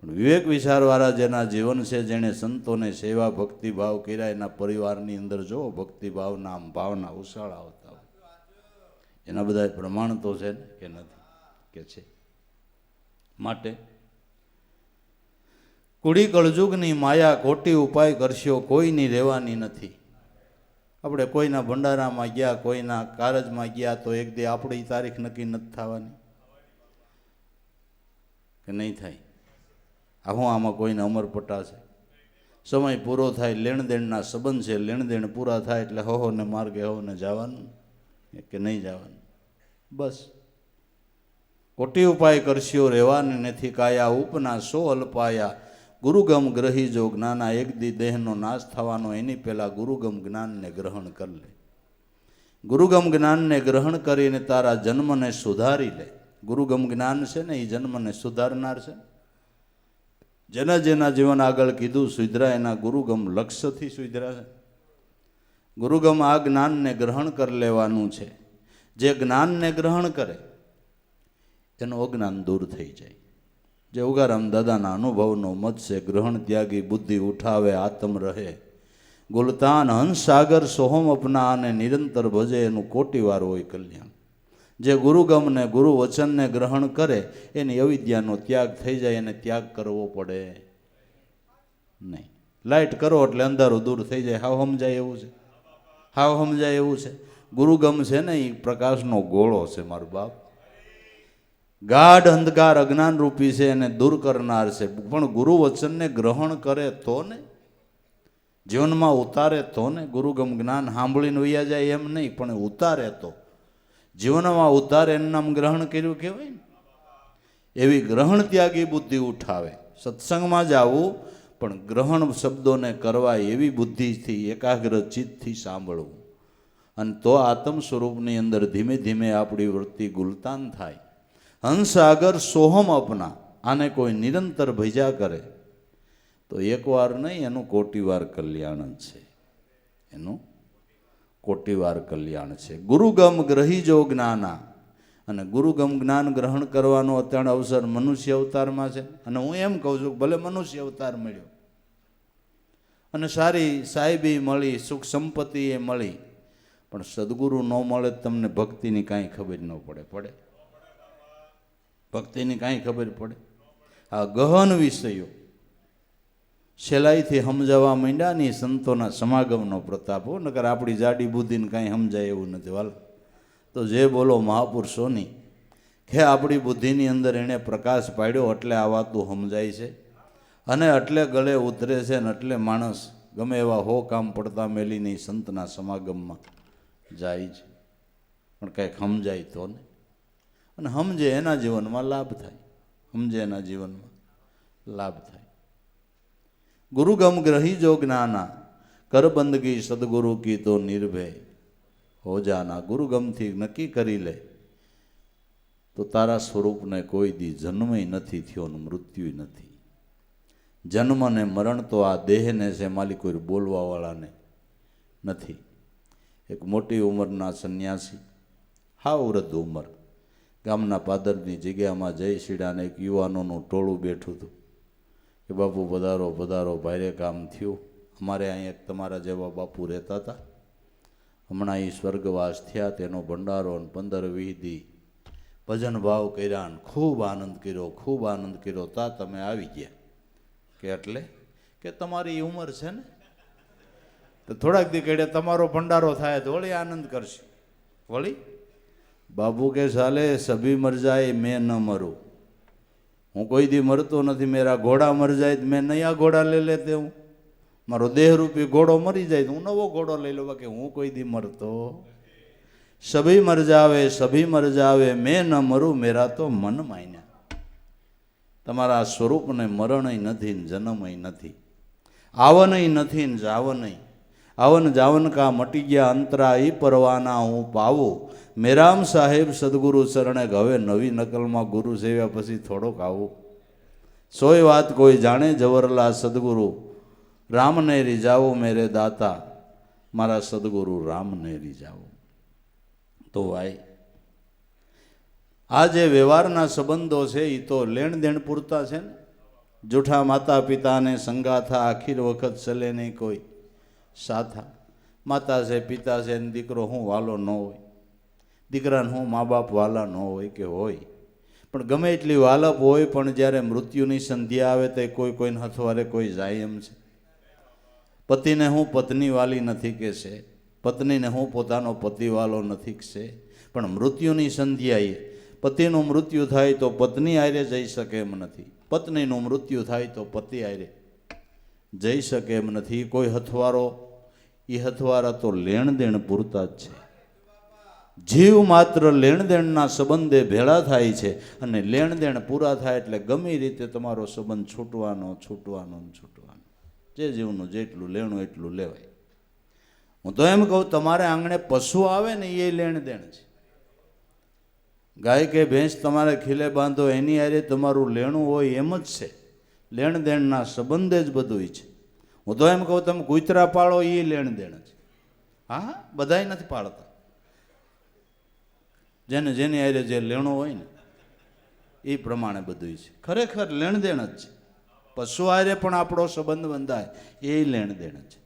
પણ વિવેક વિચારવાળા જેના જીવન છે, જેણે સંતોને સેવા ભક્તિભાવ કર્યા, એના પરિવારની અંદર જો ભક્તિભાવના આમ ભાવના ઉછાળ આવતા હોય, એના બધા પ્રમાણ તો છે ને કે નથી કે છે. માટે કુડી કળજુગની માયા ખોટી ઉપાય કરશો કોઈની રહેવાની નથી. આપણે કોઈના ભંડારામાં ગયા, કોઈના કારજમાં ગયા તો એક દી આપણી તારીખ નક્કી નથી થવાની કે નહીં થાય. હું આમાં કોઈને અમરપટ્ટા છે, સમય પૂરો થાય, લેણદેણના સંબંધ છે, લેણદેણ પૂરા થાય એટલે હોને માર્ગે હોને જવાનું કે નહીં જવાનું. બસ કોટી ઉપાય કરશો રહેવાની નથી કાયા, ઉપના સો અલ્પાયા ગુરુગમ ગ્રહી જો જ્ઞાના. એક દી દેહનો નાશ થવાનો, એની પહેલાં ગુરુગમ જ્ઞાનને ગ્રહણ કરી લે. ગુરુગમ જ્ઞાનને ગ્રહણ કરીને તારા જન્મને સુધારી લે. ગુરુગમ જ્ઞાન છે ને એ જન્મને સુધારનાર છે. જેના જેના જીવન આગળ કીધું સુધરા, એના ગુરુગમ લક્ષ્યથી સુધરા છે. ગુરુગમ આ જ્ઞાનને ગ્રહણ કરી લેવાનું છે. જે જ્ઞાનને ગ્રહણ કરે એનું અજ્ઞાન દૂર થઈ જાય. જે ઉગારામ દાદાના અનુભવનો મત છે, ગ્રહણ ત્યાગી બુદ્ધિ ઉઠાવે આત્મ રહે, ગુલતાન હંસ સાગર સોહમ અપના અને નિરંતર ભજે, એનું કોટીવાર હોય કલ્યાણ. જે ગુરુગમને ગુરુ વચનને ગ્રહણ કરે એની અવિદ્યાનો ત્યાગ થઈ જાય. એને ત્યાગ કરવો પડે નહીં. લાઇટ કરો એટલે અંધારું દૂર થઈ જાય. હાવ સમજાય એવું છે, હાવ સમજાય એવું છે. ગુરુગમ છે ને એ પ્રકાશનો ગોળો છે મારું બાપ. ગાઢ અંધકાર અજ્ઞાન રૂપી છે, એને દૂર કરનાર છે. પણ ગુરુ વચનને ગ્રહણ કરે તો ને, જીવનમાં ઉતારે તો ને. ગુરુગમ જ્ઞાન સાંભળીને વૈયા જાય એમ નહીં, પણ ઉતારે તો, જીવનમાં ઉતારે એનું નામ ગ્રહણ કર્યું કહેવાય ને. એવી ગ્રહણ ત્યાગી બુદ્ધિ ઉઠાવે. સત્સંગમાં જ આવું પણ ગ્રહણ શબ્દોને કરવા એવી બુદ્ધિથી એકાગ્ર ચિત્તથી સાંભળવું. અને તો આત્મ સ્વરૂપની અંદર ધીમે ધીમે આપણી વૃત્તિ ગુલતાન થાય. હંસાગર સોહમ અપના, આને કોઈ નિરંતર ભજ્યા કરે તો એકવાર નહીં, એનું કોટીવાર કલ્યાણ જ છે. એનું કોટીવાર કલ્યાણ છે. ગુરુગમ ગ્રહી જો જ્ઞાના. અને ગુરુગમ જ્ઞાન ગ્રહણ કરવાનો અત્યારે અવસર મનુષ્ય અવતારમાં છે. અને હું એમ કહું છું, ભલે મનુષ્ય અવતાર મળ્યો અને સારી સાહેબી મળી, સુખ સંપત્તિ એ મળી, પણ સદગુરુ ન મળે તમને ભક્તિની કાંઈ ખબર ન પડે. પડે ભક્તિની કાંઈ ખબર પડે? આ ગહન વિષયો સહેલાઈથી સમજાવવા માંડ્યા ની સંતોના સમાગમનો પ્રતાપ હો. નકર આપણી જાડી બુદ્ધિને કાંઈ સમજાય એવું નથી. વાલ તો જે બોલો મહાપુરુષોની કે આપણી બુદ્ધિની અંદર એણે પ્રકાશ પાડ્યો એટલે આ વાતું સમજાય છે અને એટલે ગળે ઉતરે છે. ને એટલે માણસ ગમે એવા હો કામ પડતા મેલીની સંતના સમાગમમાં જાય છે. પણ કંઈક સમજાય તો ને, અને સમજે એના જીવનમાં લાભ થાય. સમજે એના જીવનમાં લાભ થાય. ગુરુગમ ગ્રહી જો જ્ઞાના, કર બંદગી સદગુરુ કી તો નિર્ભય હો જાના. ગુરુગમથી નક્કી કરી લે તો તારા સ્વરૂપને કોઈ દી જન્મય નથી થયો ને મૃત્યુ નથી. જન્મ ને મરણ તો આ દેહને છે, માલી કોઈ બોલવાવાળાને નથી. એક મોટી ઉંમરના સંન્યાસી, હાવ વૃદ્ધ ઉંમર, ગામના પાદરની જગ્યામાં જય શીડાને એક યુવાનોનું ટોળું બેઠું હતું કે બાપુ પધારો પધારો, ભારે કામ થયું. અમારે અહીંયા એક તમારા જેવા બાપુ રહેતા હતા, હમણાં એ સ્વર્ગવાસ થયા. તેનો ભંડારો 15-20 દી ભજન ભાવ કર્યા ને ખૂબ આનંદ કર્યો, ખૂબ આનંદ કર્યો. તા તમે આવી ગયા કે એટલે કે તમારી ઉંમર છે ને, તો થોડાક દી કડે તમારો ભંડારો થાય તો વળી આનંદ કરશે. વળી બાપુ કે સાલે સભી મર જાય મેં ન મરું. હું કોઈ દી મરતો નથી. મેરા ઘોડા મર જાય તો મેં નયા ઘોડા લઈ લેતે. હું મારો દેહરૂપી ઘોડો મરી જાય તો હું નવો ઘોડો લઈ લઉં. કે હું કોઈ દી મરતો. સભી મર જાવે સભી મર જાવે મેં ન મરું, મેરા તો મન માન્યા. તમારા સ્વરૂપને મરણય નથી ને જન્મય નથી, આવનય નથી ને જાવનય. આવન જાવન કા મટી ગયા અંતરા ઈ પરવાના હું પાવું. મેરામ સાહેબ સદગુરુ ચરણે હવે નવી નકલમાં ગુરુ સેવ્યા પછી થોડોક આવું. સોય વાત કોઈ જાણે જવરલા સદગુરુ રામને રીઝાવો મેરે દાતા, મારા સદગુરુ રામને રીઝાવો. તો ભાઈ આ જે વ્યવહારના સંબંધો છે એ તો લેણ દેણ પૂરતા છે ને. જૂઠા માતા પિતાને સંગાથા, આખીર વખત ચલે નહીં કોઈ સાથા. માતા છે, પિતા છે ને દીકરો હું વાલો ન હોય, દીકરાને હું મા બાપ વાલા ન હોય કે હોય, પણ ગમે એટલી વાલપ હોય પણ જ્યારે મૃત્યુની સંધ્યા આવે તો કોઈ કોઈને હથવારે કોઈ જાય એમ છે. પતિને હું પત્ની વાલી નથી કે છે, પત્નીને હું પોતાનો પતિ વાલો નથી કે છે, પણ મૃત્યુની સંધ્યાએ પતિનું મૃત્યુ થાય તો પત્ની આરે જઈ શકે એમ નથી, પત્નીનું મૃત્યુ થાય તો પતિ આરે જઈ શકે એમ નથી. કોઈ હથવારો, એ હથવારા તો લેણ દેણ પૂરતા જ છે. જીવ માત્ર લેણ દેણના સંબંધે ભેળા થાય છે અને લેણ દેણ પૂરા થાય એટલે ગમે રીતે તમારો સંબંધ છૂટવાનો છૂટવાનો છૂટવાનો. જે જીવનું જેટલું લેણું એટલું લેવાય. હું તો એમ કહું, તમારે આંગણે પશુ આવે ને એ લેણ દેણ છે. ગાય કે ભેંસ તમારે ખીલે બાંધો એની હારે તમારું લેણું હોય એમ જ છે. લેણ દેણના સંબંધે જ બધું છે. હું તો એમ કહું, તમે કૂતરા પાળો એ લેણ દેણ છે. હા, બધાય નથી પાળતા. જેને જેની હારે જે લેણું હોય ને એ પ્રમાણે બધું છે. ખરેખર લેણ દેણ જ છે. પશુ હારે પણ આપણો સંબંધ બંધાય એ લેણ દેણ છે.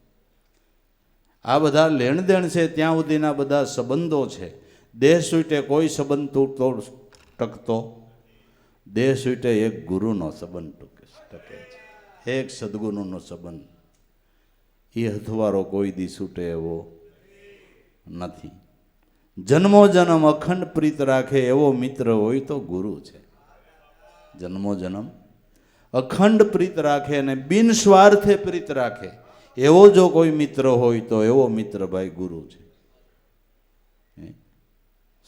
આ બધા લેણ દેણ છે ત્યાં સુધીના બધા સંબંધો છે. દેહ સૂટે કોઈ સંબંધ તૂટતો ટકતો, દેહ સૂટે એક ગુરુનો સંબંધ ટકે છે, એક સદગુરુનો સંબંધ. એ હથવારો કોઈ દી છૂટે એવો નથી. જન્મો જન્મ અખંડ પ્રીત રાખે એવો મિત્ર હોય તો ગુરુ છે. જન્મો જન્મ અખંડ પ્રીત રાખે અને બિન સ્વાર્થે પ્રીત રાખે એવો જો કોઈ મિત્ર હોય તો એવો મિત્ર ભાઈ ગુરુ છે.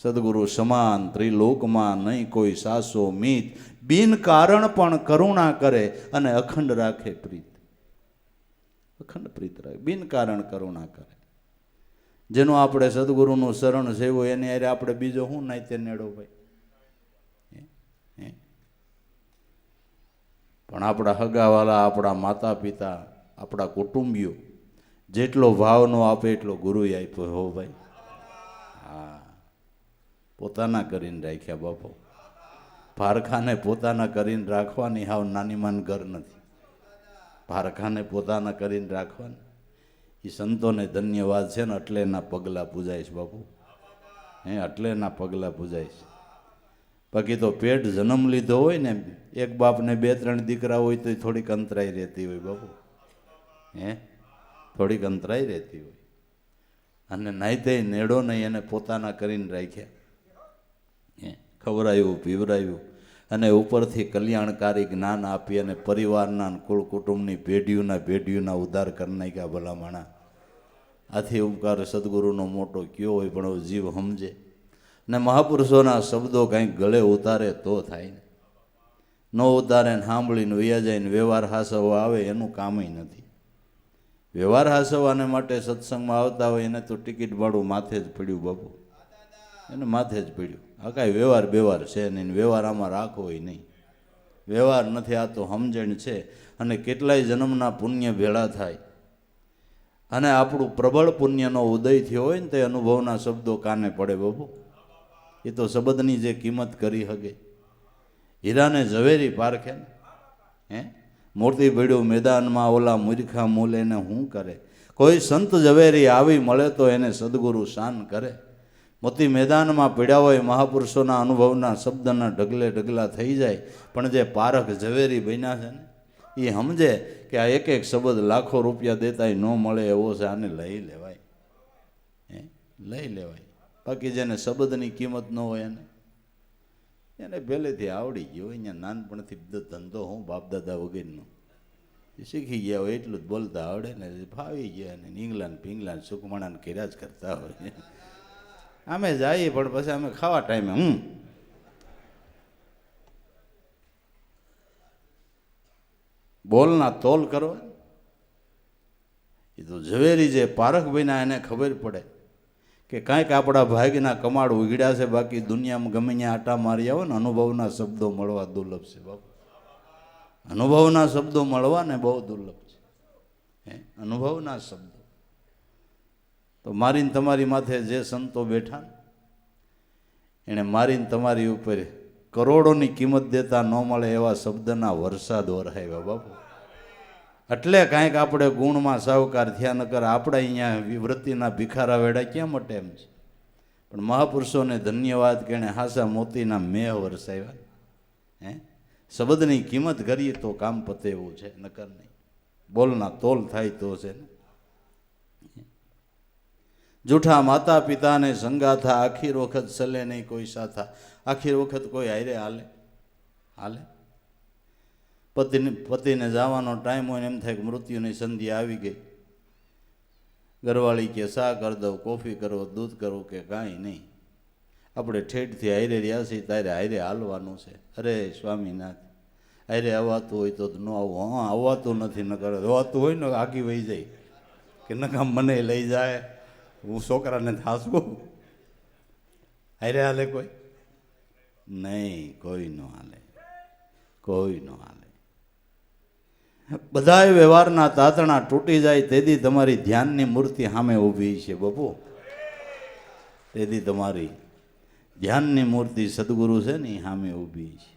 સદગુરુ સમાન ત્રિલોકમાં નહીં કોઈ સાસો મીત, બિન કારણ પણ કરુણા કરે અને અખંડ રાખે પ્રીત. અખંડ પ્રીત રાખે, બિન કારણ કરુણા કરે. જેનું આપણે સદગુરુનું શરણ સેવું એની હારે આપણે બીજો શું નાઈતે નેડો ભાઈ. પણ આપણા હગાવાલા, આપણા માતા પિતા, આપણા કુટુંબીઓ જેટલો ભાવ નો આપે એટલો ગુરુએ આપ્યો હો ભાઈ. હા, પોતાના કરીને રાખ્યા બાપો. પારખાને પોતાના કરીને રાખવાની હાવ નાની માન ઘર નથી. પારખાને પોતાના કરીને રાખવાની એ સંતોને ધન્યવાદ છે ને. એટલે એના પગલાં પૂજાય છે બાપુ. એટલે એના પગલાં પૂજાય છે. બાકી તો પેટ જન્મ લીધો હોય ને, એક બાપને 2-3 દીકરા હોય તો થોડીક અંતરાઈ રહેતી હોય બાપુ. થોડીક અંતરાઈ રહેતી હોય. અને નાઈતે નેડો નહીં, એને પોતાના કરીને રાખ્યા. ખવડાવ્યું, પીવડાવ્યું અને ઉપરથી કલ્યાણકારી જ્ઞાન આપી અને પરિવારના કુળ કુટુંબની પેઢીઓના ઉદ્ધાર કરી નાખ્યા ભલામણા. આથી ઉપકાર સદગુરુનો મોટો કયો હોય, પણ જીવ સમજે ને મહાપુરુષોના શબ્દો કંઈક ગળે ઉતારે તો થાય ને. ન ઉતારે ને સાંભળીને વૈયા જાય ને વ્યવહાર હાસવા આવે એનું કામય નથી. વ્યવહાર હાસવાને માટે સત્સંગમાં આવતા હોય એને તો ટિકિટ ભાડું માથે જ પડ્યું બાપુ. એને માથે જ પડ્યું. આ કાંઈ વ્યવહાર બેવાર છે નહીં. વ્યવહાર આમાં રાખવો હોય નહીં. વ્યવહાર નથી, આ તો સમજણ છે. અને કેટલાય જન્મના પુણ્ય ભેળા થાય અને આપણું પ્રબળ પુણ્યનો ઉદય થયો હોય ને તે અનુભવના શબ્દો કાને પડે બાપુ. એ તો શબ્દની જે કિંમત કરી શકે. હીરાને ઝવેરી પારખે ને. મૂર્તિ ભેડ્યું મેદાનમાં ઓલા મૂર્ખા મૂલે ને શું કરે. કોઈ સંત ઝવેરી આવી મળે તો એને સદગુરુ શાન કરે. મોતી મેદાનમાં પીડ્યા હોય, મહાપુરુષોના અનુભવના શબ્દના ઢગલે ઢગલા થઈ જાય, પણ જે પારખ ઝવેરી બન્યા છે ને એ સમજે કે આ એક એક શબ્દ લાખો રૂપિયા દેતાય ન મળે એવો છે, આને લઈ લેવાય. લઈ લેવાય. બાકી જેને શબ્દની કિંમત ન હોય એને પહેલેથી આવડી ગયો હોય. અહીંયા નાનપણથી ધંધો હું બાપદાદા વગેરેનો શીખી ગયા હોય, એટલું જ બોલતા આવડે ને ફાવી ગયા ને. ઇંગ્લેન્ડ પિંગલાન્ડ સુકમણાને કર્યા જ કરતા હોય. અમે જઈએ પણ પછી અમે ખાવા ટાઈમે બોલના તોલ કરો. એ તો ઝવેરી જે પારખ ભાઈના એને ખબર પડે કે કાંઈક આપણા ભાગના કમાડ ઉઘડ્યા છે. બાકી દુનિયામાં ગમે ત્યાં આટા મારી આવો ને અનુભવના શબ્દો મળવા દુર્લભ છે બાપુ. અનુભવના શબ્દો મળવા ને બહુ દુર્લભ છે. અનુભવના શબ્દો. તો મારીને તમારી માથે જે સંતો બેઠા ને એણે મારીને તમારી ઉપર કરોડોની કિંમત દેતા ન મળે એવા શબ્દના વરસાદ વરસાવ્યા બાપુ. એટલે કાંઈક આપણે ગુણમાં સાહુકાર થયા નકર આપણે અહીંયા વૃત્તિના ભિખારા વેડા ક્યાં મટે એમ છે. પણ મહાપુરુષોને ધન્યવાદ કે એણે હાસા મોતીના મેહ વરસાવ્યા. હે, શબ્દની કિંમત કરીએ તો કામ પતે એવું છે, નકર નહીં. બોલના તોલ થાય તો છે ને. જૂઠા માતા પિતાને સંગાથા, આખીર વખત સલે નહીં કોઈ સાથા. આખીર વખત કોઈ હારે હાલે. પતિને જવાનો ટાઈમ હોય ને એમ થાય કે મૃત્યુની સંધિ આવી ગઈ. ઘરવાળી કે શા કરી દઉં, કોફી કરો, દૂધ કરું કે કાંઈ નહીં. આપણે ઠેઠથી હારે રહ્યા છીએ તારે હારે હાલવાનું છે. અરે સ્વામીનાથ, હારે આવવાતું હોય તો ન આવું. હા, આવવાતું નથી, ન કરે આવવાતું હોય ને આગી વહી જાય કે નકામ મને લઈ જાય, હું છોકરાને થાસું. હારે હાલે કોઈ નહીં, કોઈ ન હાલે, કોઈ ન હાલે. બધા વ્યવહારના તાતણા તૂટી જાય તેથી તમારી ધ્યાનની મૂર્તિ સામે ઊભી છે બાપુ. તેથી તમારી ધ્યાનની મૂર્તિ સદગુરુ છે ને એ સામે ઊભી છે.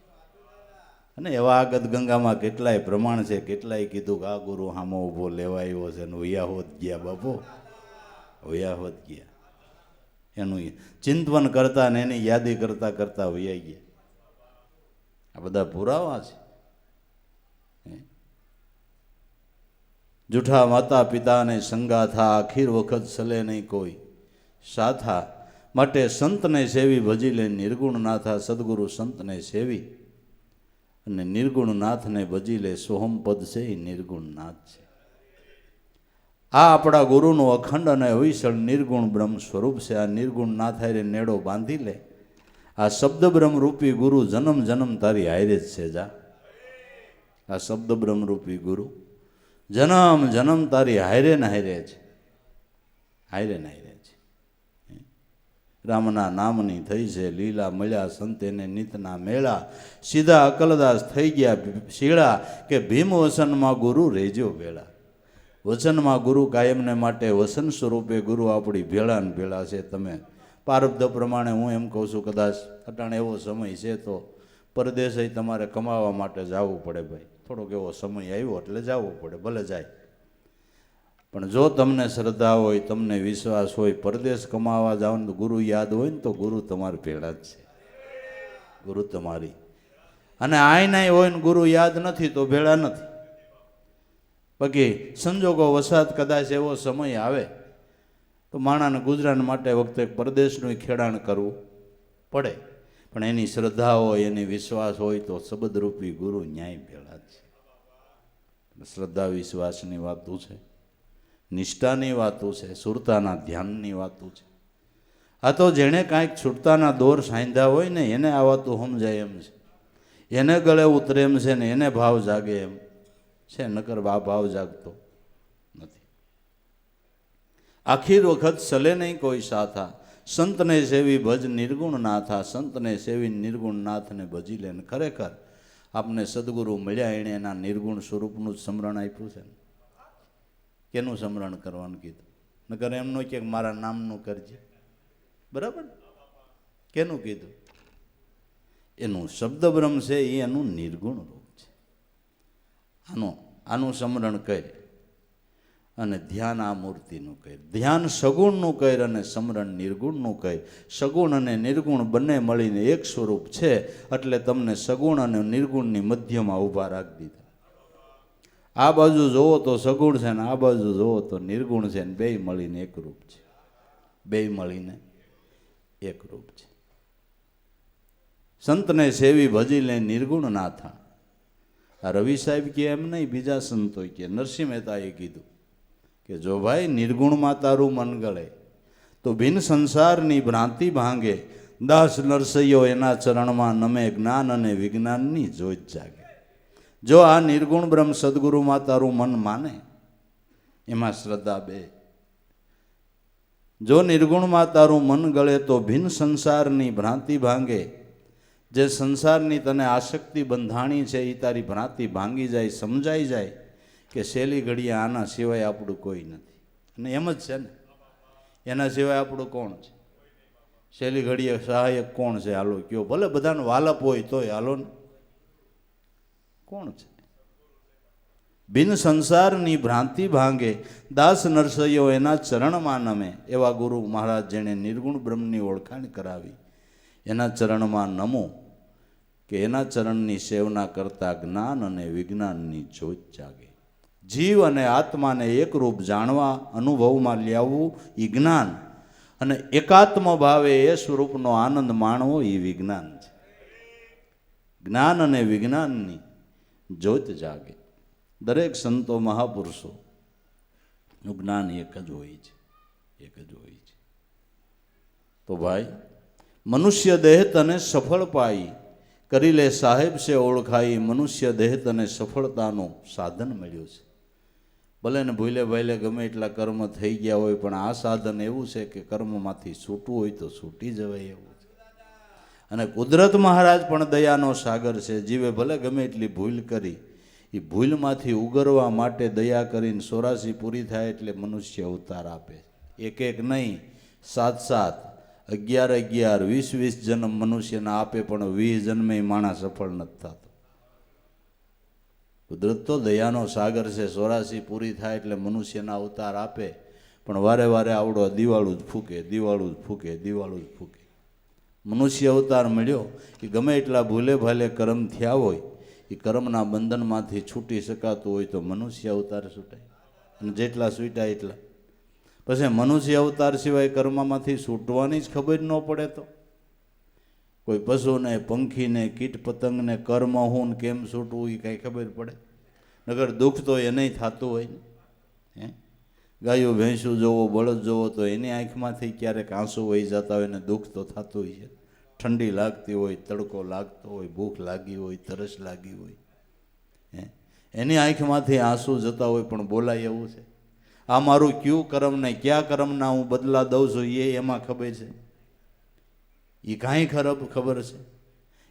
અને એવા આગત ગંગામાં કેટલાય પ્રમાણ છે, કેટલાય કીધું કે આ ગુરુ સામે ઊભો લેવા આવ્યો છે ને વયા હોત ગયા બાપુ, વયા હોત ગયા. એનું ચિંતન કરતા ને એની યાદી કરતા કરતા વયા ગયા. આ બધા પુરાવા છે. જૂઠા માતા પિતાને સંગાથા, આખીર વખત સલે નહીં કોઈ સાથા. માટે સંતને સેવી ભજી લે નિર્ગુણ નાથા. સદગુરુ સંતને સેવી અને નિર્ગુણ નાથને ભજી લે. સોહમ પદ છે એ નિર્ગુણ નાથ છે. આ આપણા ગુરુનું અખંડ અને અવિચળ નિર્ગુણ બ્રહ્મ સ્વરૂપ છે. આ નિર્ગુણ નાથ હારે નેડો બાંધી લે. આ શબ્દ બ્રહ્મ રૂપી ગુરુ જન્મ જન્મ તારી હારે જ છે. જા, આ શબ્દ બ્રહ્મ રૂપી ગુરુ જન્મ જન્મ તારી હારે ને હારે છે, હારે ને હારે છે. રામના નામની થઈ છે લીલા, મળ્યા સંતેને નિતના મેળા. સીધા અકલદાસ થઈ ગયા શીળા કે ભીમ વસનમાં ગુરુ રેજો ભેળા. વચનમાં ગુરુ કાયમને માટે વસન સ્વરૂપે ગુરુ આપણી ભેળા ને ભેળા છે. તમે પારબ્ધ પ્રમાણે હું એમ કહું છું, કદાચ અટાણે એવો સમય છે તો પરદેશે તમારે કમાવા માટે જવું પડે ભાઈ. થોડોક એવો સમય આવ્યો એટલે જવું પડે, ભલે જાય. પણ જો તમને શ્રદ્ધા હોય, તમને વિશ્વાસ હોય, પરદેશ કમાવા જવાનું ગુરુ યાદ હોય ને તો ગુરુ તમારી ભેળા જ છે. ગુરુ તમારી અને આયનાય હોય ને ગુરુ યાદ નથી તો ભેળા નથી. બાકી સંજોગો વસાત કદાચ એવો સમય આવે તો માણાને ગુજરાત માટે વખતે પરદેશનું ખેડાણ કરવું પડે. પણ એની શ્રદ્ધા હોય, એની વિશ્વાસ હોય તો શબ્દરૂપી ગુરુ ન્યાય ભેળા છે. શ્રદ્ધા વિશ્વાસની વાતો છે, નિષ્ઠાની વાતો છે, સુરતાના ધ્યાનની વાતો છે. આ તો જેણે કાંઈક છૂટતાના દોર સાંધ્યા હોય ને એને આ વાતો સમજાય એમ છે, એને ગળે ઉતરે એમ છે ને એને ભાવ જાગે એમ છે. નકર આ ભાવ જાગતો નથી. આખીર વખત સલે નહીં કોઈ સાથા. સંતને સેવી ભજ નિર્ગુણ નાથા. સંતને સેવી નિર્ગુણ નાથને ભજી લે. ખરેખર આપને સદગુરુ મળ્યા એણે એના નિર્ગુણ સ્વરૂપનું જ સ્મરણ આપ્યું છે ને. કેનું સ્મરણ કરવાનું કીધું? નકર એમનું કે મારા નામનું કરજે, બરાબર? કેનું કીધું? એનું શબ્દ બ્રહ્મ છે એ એનું નિર્ગુણ રૂપ છે. આનું સ્મરણ કર અને ધ્યાન આ મૂર્તિનું કર. ધ્યાન સગુણનું કર અને સ્મરણ નિર્ગુણનું કર. સગુણ અને નિર્ગુણ બંને મળીને એક સ્વરૂપ છે એટલે તમને સગુણ અને નિર્ગુણની મધ્યમાં ઊભા રાખી દીધા. આ બાજુ જોવો તો સગુણ છે ને આ બાજુ જોવો તો નિર્ગુણ છે ને બેય મળીને એક રૂપ છે. બેય મળીને એક રૂપ છે. સંતને સેવી ભજી લે નિર્ગુણ નાથા. આ રવિ સાહેબ કે એમ નહીં, બીજા સંતો કે નરસિંહ મહેતાએ કીધું કે જો ભાઈ નિર્ગુણમાં તારું મન ગળે તો ભિન્ન સંસારની ભ્રાંતિ ભાંગે. દાસ નરસૈયો એના ચરણમાં નમે. જ્ઞાન અને વિજ્ઞાનની જોત જાગે. જો આ નિર્ગુણ બ્રહ્મ સદગુરુમાં તારું મન માને, એમાં શ્રદ્ધા બે. જો નિર્ગુણમાં તારું મન ગળે તો ભિન્ન સંસારની ભ્રાંતિ ભાંગે. જે સંસારની તને આસક્તિ બંધાણી છે એ તારી ભ્રાંતિ ભાંગી જાય, સમજાઈ જાય કે કે સહેલી ઘડીએ આના સિવાય આપણું કોઈ નથી. અને એમ જ છે ને, એના સિવાય આપણું કોણ છે? સહેલી ઘડીએ સહાયક કોણ છે? હાલો કયો, ભલે બધાનો વાલપ હોય તોય હાલો ને, કોણ છે? બિન સંસારની ભ્રાંતિ ભાંગે દાસ નરસૈયો એના ચરણમાં નમે. એવા ગુરુ મહારાજ જેણે નિર્ગુણ બ્રહ્મની ઓળખાણ કરાવી, એના ચરણમાં નમો, કે એના ચરણની સેવના કરતા જ્ઞાન અને વિજ્ઞાનની જ્યોત જાગે. જીવ અને આત્માને એકરૂપ જાણવા, અનુભવમાં લાવવું એ જ્ઞાન, અને એકાત્મ ભાવે એ સ્વરૂપનો આનંદ માણવો એ વિજ્ઞાન છે. જ્ઞાન અને વિજ્ઞાનની જ્યોત જાગે. દરેક સંતો મહાપુરુષો નું જ્ઞાન એક જ હોય છે, એક જ હોય છે. તો ભાઈ, મનુષ્ય દેહ તને સફળ પાઈ, કરી લે સાહેબ છે ઓળખાઈ. મનુષ્ય દેહ તને સફળતાનું સાધન મળ્યું છે. ભલે ને ભૂલે ભાઈલે ગમે એટલા કર્મ થઈ ગયા હોય, પણ આ સાધન એવું છે કે કર્મમાંથી છૂટવું હોય તો છૂટી જવાય એવું છે. અને કુદરત મહારાજ પણ દયાનો સાગર છે. જીવે ભલે ગમે એટલી ભૂલ કરી, એ ભૂલમાંથી ઉગરવા માટે દયા કરીને 84 પૂરી થાય એટલે મનુષ્ય અવતાર આપે. એક એક નહીં, 7 7 11 11 20 20 જન્મ મનુષ્યના આપે, પણ 20 જન્મે માણસ સફળ નથી થતો. કુદરત તો દયાનો સાગર છે. 84 પૂરી થાય એટલે મનુષ્યના અવતાર આપે, પણ વારે વારે આવડો દિવાળું જ ફૂકે, દિવાળું જ ફૂકે, દિવાળું જ ફૂકે. મનુષ્ય અવતાર મળ્યો એ ગમે એટલા ભૂલે ભાલે કર્મ થયા હોય, એ કર્મના બંધનમાંથી છૂટી શકાતું હોય તો મનુષ્ય અવતાર છૂટાય. અને જેટલા છૂટ્યા એટલા. પછી મનુષ્ય અવતાર સિવાય કર્મમાંથી છૂટવાની જ ખબર ન પડે તો કોઈ પશુને, પંખીને, કીટ પતંગને કર્મ હું કેમ છૂટવું એ કાંઈ ખબર પડે? નગર દુઃખ તો એને થતું હોય ને. હે, ગાયો ભેંસું જોવો, બળદ જોવો તો એની આંખમાંથી ક્યારેક આંસુ વહી જતા હોય ને દુઃખ તો થતું હોય છે. ઠંડી લાગતી હોય, તડકો લાગતો હોય, ભૂખ લાગી હોય, તરસ લાગી હોય, હે, એની આંખમાંથી આંસુ જતા હોય, પણ બોલાય એવું છે? આ મારું ક્યું કર્મ ને ક્યાં કર્મના હું બદલા દઉં છું એ એમાં ખબર છે? એ કાંઈ ખબર છે?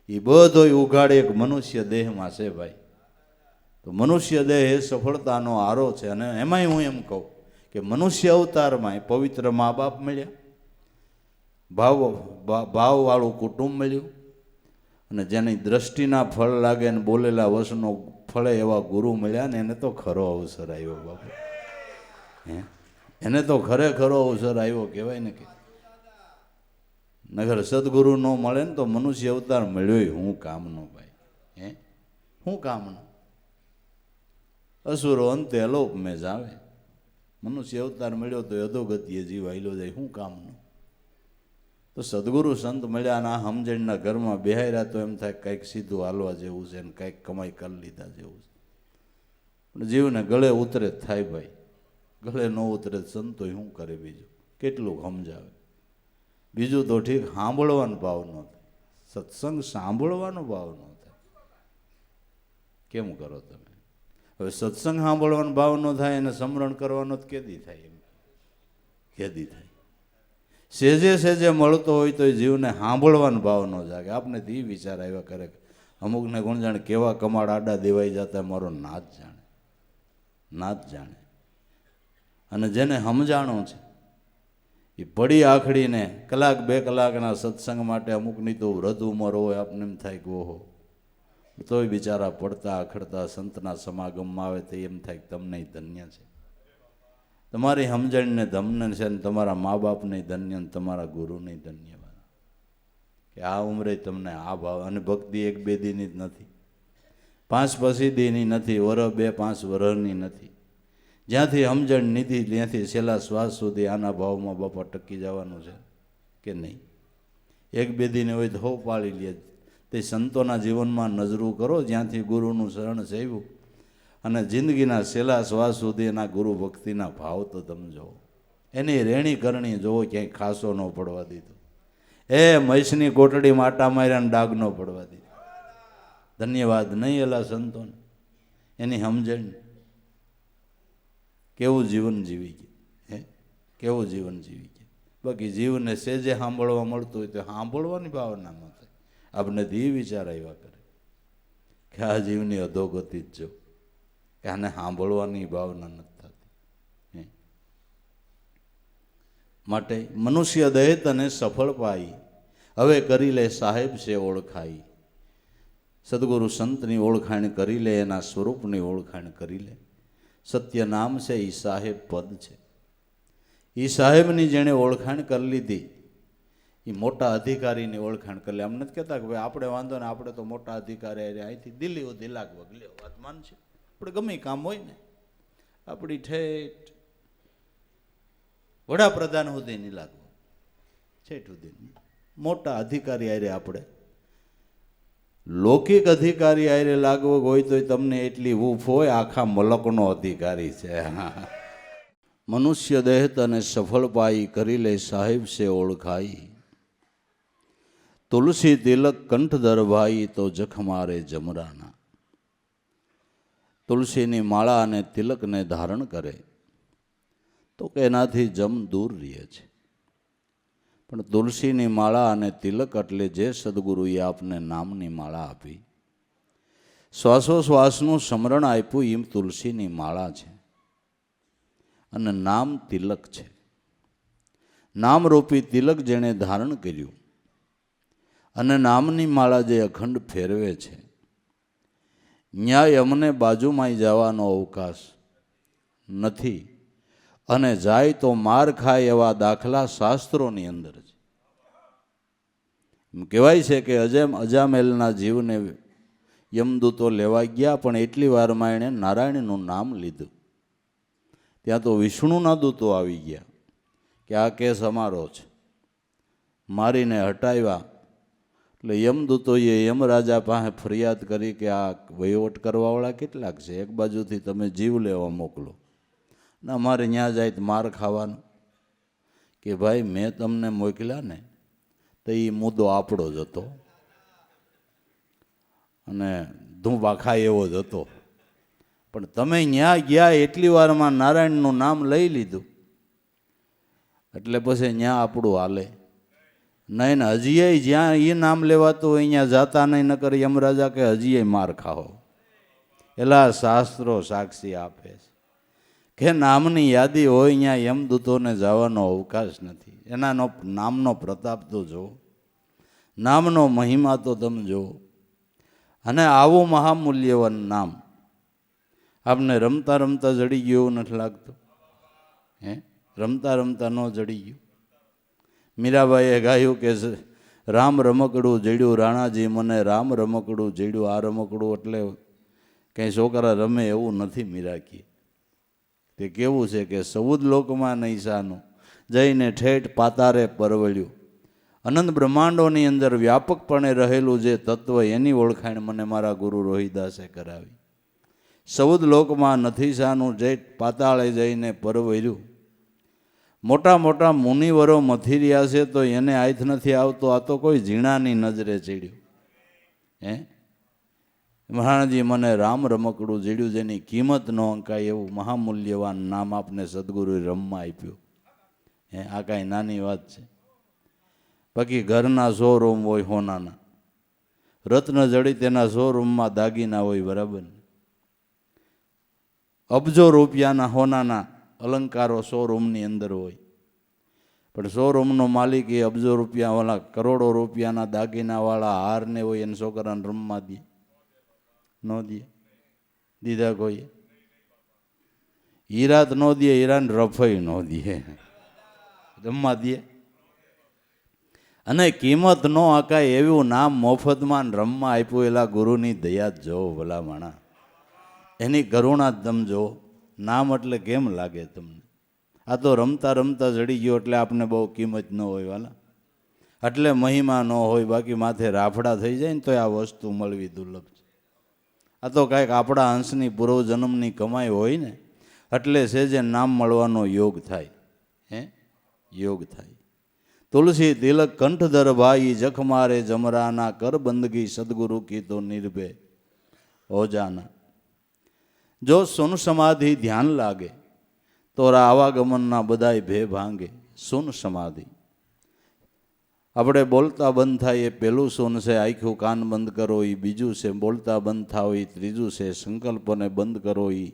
એ બધો ઉઘાડ એક મનુષ્ય દેહમાં છે ભાઈ. તો મનુષ્ય દેહ એ સફળતાનો આરો છે. અને એમાંય હું એમ કહું કે મનુષ્ય અવતારમાં પવિત્ર મા બાપ મળ્યા, ભાવવાળું કુટુંબ મળ્યું, અને જેની દ્રષ્ટિના ફળ લાગે ને બોલેલા વસનો ફળે એવા ગુરુ મળ્યા ને એને તો ખરો અવસર આવ્યો બાપુ. હે, એને તો ખરેખરો અવસર આવ્યો કહેવાય ને. કે નગર સદગુરુ ન મળે ને તો મનુષ્ય અવતાર મળ્યો હું કામનો ભાઈ. હે, હું કામનો? અસુરો અંતે અલોપ મેં જાવે. મનુષ્ય અવતાર મળ્યો તો અધોગતિએ જીવ આયલો જાય, શું કામનો? તો સદગુરુ સંત મળ્યા ના સમજણના ઘરમાં બેહાર્યા તો એમ થાય કંઈક સીધું હાલવા જેવું છે ને કંઈક કમાઈ કરી લીધા જેવું છે. પણ જીવને ગળે ઉતરે જ થાય ભાઈ. ગળે ન ઉતરે સંતો શું કરે? બીજું કેટલું સમજાવે? બીજું તો ઠીક, સાંભળવાનો ભાવ ન થાય. સત્સંગ સાંભળવાનો ભાવ ન થાય. કેમ કરો તમે? હવે સત્સંગ સાંભળવાનો ભાવ ન થાય અને સમરણ કરવાનો જ કેદી થાય? એમ કેદી થાય? સેજે સેજે મળતો હોય તો જીવને સાંભળવાનો ભાવ ન જાગે. આપણે તો એ વિચાર આવ્યા કરે, અમુકને કોણ જાણે કેવા કમાડ આડા દેવાઈ જતા, મારો નાથ જાણે, નાથ જાણે. અને જેને સમજાણો છે એ પડી આખડીને કલાક 2 કલાકના સત્સંગ માટે, અમુકની તો વૃદ્ધ ઉંમર હોય, આપણને એમ થાય કે ઓહો, તોય બિચારા પડતા આખડતા સંતના સમાગમમાં આવે તો એમ થાય કે તમને ધન્ય છે, તમારી સમજણને ધન્ય છે, ને તમારા મા બાપને ધન્ય, ને તમારા ગુરુને ધન્યવાદ કે આ ઉંમરે તમને આ ભાવ. અને ભક્તિ 1-2 દીની જ નથી, 5-5 દીની નથી, વરસ 2-5 વરસની નથી. જ્યાંથી સમજણ નીતિ ત્યાંથી છેલ્લા શ્વાસ સુધી આના ભાવમાં બાપા ટકી જવાનું છે કે નહીં? 1-2 દિને હોય તો હો પાળી લે. તે સંતોના જીવનમાં નજરું કરો, જ્યાંથી ગુરુનું શરણ સેવ્યું, અને જિંદગીના છેલ્લા શ્વાસ સુધી એના ગુરુ ભક્તિના ભાવ તો તમે જુઓ. એની રેણી કરણી જોવો, ક્યાંય ખાસો ન પડવા દીધો. એ મહીસની કોટડી માટા માર્યા ડાગ ન પડવા દીધો. ધન્યવાદ નહીં એલા સંતોને, એની સમજણ. કેવું જીવન જીવી ગયા, હે, કેવું જીવન જીવી ગયા. બાકી જીવને સેજે સાંભળવા મળતું હોય તો સાંભળવાની ભાવના ન થાય. આપણે તો એ વિચાર આવ્યા કરે કે આ જીવની અધોગતિ જ જો, કે આને સાંભળવાની ભાવના નથી થતી. માટે મનુષ્ય દેહ તને સફળ પાઈ, હવે કરી લે સાહેબ છે ઓળખાઈ. સદગુરુ સંતની ઓળખાણ કરી લે, એના સ્વરૂપની ઓળખાણ કરી લે. સત્ય નામ છે એ સાહેબ પદ છે. એ સાહેબની જેણે ઓળખાણ કરી લીધી એ મોટા અધિકારીની ઓળખાણ કરી લે. એમ નથી કહેતા કે ભાઈ આપણે વાંધો ને, આપણે તો મોટા અધિકારી અહીંથી દિલ્હી સુધી લાગવગ લ્યો વાત માનશે. આપણે ગમે કામ હોય ને, આપણી ઠેઠ વડાપ્રધાન સુધી નહીં લાગવું, ઠેઠ સુધી મોટા અધિકારી આરે આપણે લૌકિક અધિકારી આરે લાગવગ હોય તો તમને એટલી ઊફ હોય આખા મલકનો અધિકારી છે. મનુષ્ય દેહ તને સફળ પાઈ, કરી લે સાહેબ છે ઓળખાઈ. તુલસી તિલક કંઠ દરભાઈ, તો જખ મારે જમરાના. તુલસીની માળા અને તિલકને ધારણ કરે તો કે એનાથી જમ દૂર રહે છે. પણ તુલસીની માળા અને તિલક એટલે જે સદગુરુએ આપને નામની માળા આપી, શ્વાસોશ્વાસનું સ્મરણ આપ્યું, એમ તુલસીની માળા છે અને નામ તિલક છે. નામરૂપી તિલક જેણે ધારણ કર્યું અને નામની માળા જે અખંડ ફેરવે છે, ન્યાય અમને બાજુમાં જવાનો અવકાશ નથી અને જાય તો માર ખાય એવા દાખલા શાસ્ત્રોની અંદર છે. એમ કહેવાય છે કે અજામેલના જીવને યમદૂતો લેવા ગયા, પણ એટલી વારમાં એણે નારાયણનું નામ લીધું. ત્યાં તો વિષ્ણુના દૂતો આવી ગયા કે આ કેસ અમારો છે, મારીને હટાવ્યા. એટલે યમદૂતોએ યમરાજા પાસે ફરિયાદ કરી કે આ વહીવટ કરવાવાળા કેટલાક છે, એક બાજુથી તમે જીવ લેવા મોકલો ને અમારે ત્યાં જાય તો માર ખાવાનું. કે ભાઈ મેં તમને મોકલ્યા ને તો એ મુદ્દો આપણો જ હતો અને ધૂંબા ખાય એવો જ હતો, પણ તમે ત્યાં ગયા એટલી વારમાં નારાયણનું નામ લઈ લીધું એટલે પછી ત્યાં આપણું હાલે નહીં. ને હજીએ જ્યાં એ નામ લેવાતું હોય અહીંયા જાતા નહીં, નકર યમરાજા કે હજીએ માર ખાઓ. એલા શાસ્ત્રો સાક્ષી આપે છે કે નામની યાદી હોય અહીંયા યમદૂતોને જવાનો અવકાશ નથી. એનાનો નામનો પ્રતાપ તો જુઓ, નામનો મહિમા તો તમે જુઓ. અને આવું મહામૂલ્યવાન નામ આપને રમતા રમતા જડી ગયું એવું નથી લાગતું? રમતા રમતા ન જડી ગયું? મીરાબાઈએ ગાયું કે રામ રમકડું જડ્યું રાણાજી મને, રામ રમકડું જડ્યું. આ રમકડું એટલે કંઈ છોકરા રમે એવું નથી. મીરાકી તે કેવું છે કે 14 લોકમાં નૈસાનું જઈને ઠેઠ પાતારે પરવળ્યું. અનંત બ્રહ્માંડોની અંદર વ્યાપકપણે રહેલું જે તત્વ, એની ઓળખાણ મને મારા ગુરુ રોહિદાસે કરાવી. 14 લોકમાં નથી સાનું જેઠ પાતાળે જઈને પરવર્યું. મોટા મોટા મુનિવરો મથી રહ્યા છે તો એને આયથ નથી આવતો, આ તો કોઈ ઝીણાની નજરે ચડ્યું. મહારાજજી મને રામ રમકડું જડ્યું, જેની કિંમત ન અંકાય એવું મહામૂલ્યવાન નામ આપને સદગુરુએ રમમાં આપ્યું. આ કાંઈ નાની વાત છે? બાકી ઘરના 100 રૂમ હોય હોનાના, રત્ન જડિત એના 100 રૂમમાં દાગીના હોય, બરાબર ને? અબજો રૂપિયાના હોનાના અલંકારો 100 રૂમની અંદર હોય, પણ 100 રૂમનો માલિક એ અબજો રૂપિયાવાળા કરોડો રૂપિયાના દાગીનાવાળા હારને હોય એને છોકરાને રમવા દે? ન દે. દીધા કોઈ? હીરાત ન દે, હીરાને રફઈ ન દે, રમવા દે. અને કિંમત ન આકાય એવું નામ મફતમાં રમવા આપ્યું. એલા ગુરુની દયા જ જોવો ભલા માણા, એની કરુણા જ તમે જોવો. નામ એટલે કેમ લાગે તમને? આ તો રમતા રમતા જડી ગયો એટલે આપણે બહુ કિંમત ન હોય વાલા, એટલે મહિમા ન હોય. બાકી માથે રાફડા થઈ જાય ને તો આ વસ્તુ મળવી દુર્લભ છે. આ તો કાંઈક આપણા અંશની પૂર્વજન્મની કમાઈ હોય ને એટલે છે જે નામ મળવાનો યોગ થાય. યોગ થાય. તુલસી તિલક કંઠ દરભાઈ, જખ મારે જમરાના, કર બંદગી સદગુરુ કી તો નિર્ભય હો જાના. જો સુન સમાધિ ધ્યાન લાગે તો આવાગમનના બધાય ભે ભાંગે. સુન સમાધિ આપણે બોલતા બંધ થાય એ પહેલું સૂન છે, આખું કાન બંધ કરો એ બીજું છે, બોલતા બંધ થાવ એ ત્રીજું છે, સંકલ્પને બંધ કરો એ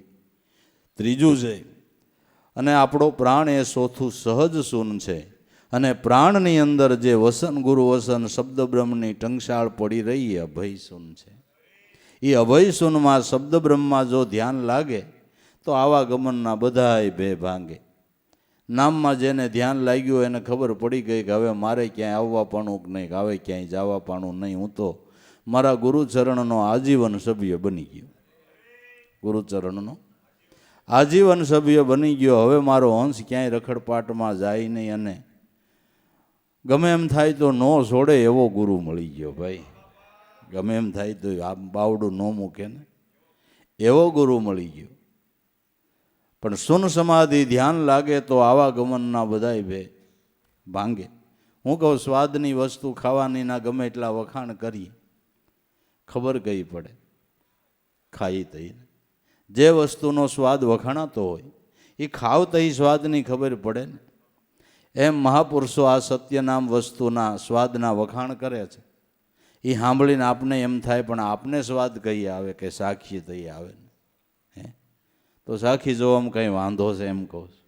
ત્રીજું છે, અને આપણો પ્રાણ એ ચોથું સહજ સૂન છે. અને પ્રાણની અંદર જે વસન ગુરુ વસન શબ્દ બ્રહ્મની ટંકશાળ પડી રહી એ અભય સૂન છે. એ અભય સૂનમાં શબ્દ બ્રહ્મમાં જો ધ્યાન લાગે તો આવા ગમનના બધાય ભે ભાંગે. નામમાં જેને ધ્યાન લાગ્યું એને ખબર પડી ગઈ કે હવે મારે ક્યાંય આવવા પાણું કે નહીં, હવે ક્યાંય જવા પાણું નહીં, હું તો મારા ગુરુચરણનો આજીવન સભ્ય બની ગયો. ગુરુચરણનો આજીવન સભ્ય બની ગયો. હવે મારો હંસ ક્યાંય રખડપાટમાં જાય નહીં, અને ગમે એમ થાય તો ન છોડે એવો ગુરુ મળી ગયો. ભાઈ ગમે એમ થાય તો આ બાવડું ન મૂકે ને એવો ગુરુ મળી ગયો. પણ સુન સમાધિ ધ્યાન લાગે તો આવા ગમનના બધાય ભે ભાંગે. હું કહું સ્વાદની વસ્તુ ખાવાની ના ગમે એટલા વખાણ કરીએ, ખબર કઈ પડે ખાઈ તઈ. જે વસ્તુનો સ્વાદ વખાણાતો હોય એ ખાવ તઈ સ્વાદની ખબર પડે ને. એમ મહાપુરુષો આ સત્યનામ વસ્તુના સ્વાદના વખાણ કરે છે. એ સાંભળીને આપને એમ થાય પણ આપને સ્વાદ કઈ આવે કે સાખી તઈ આવે ને. હે તો સાખી જોવામાં કંઈ વાંધો છે એમ કહું છું.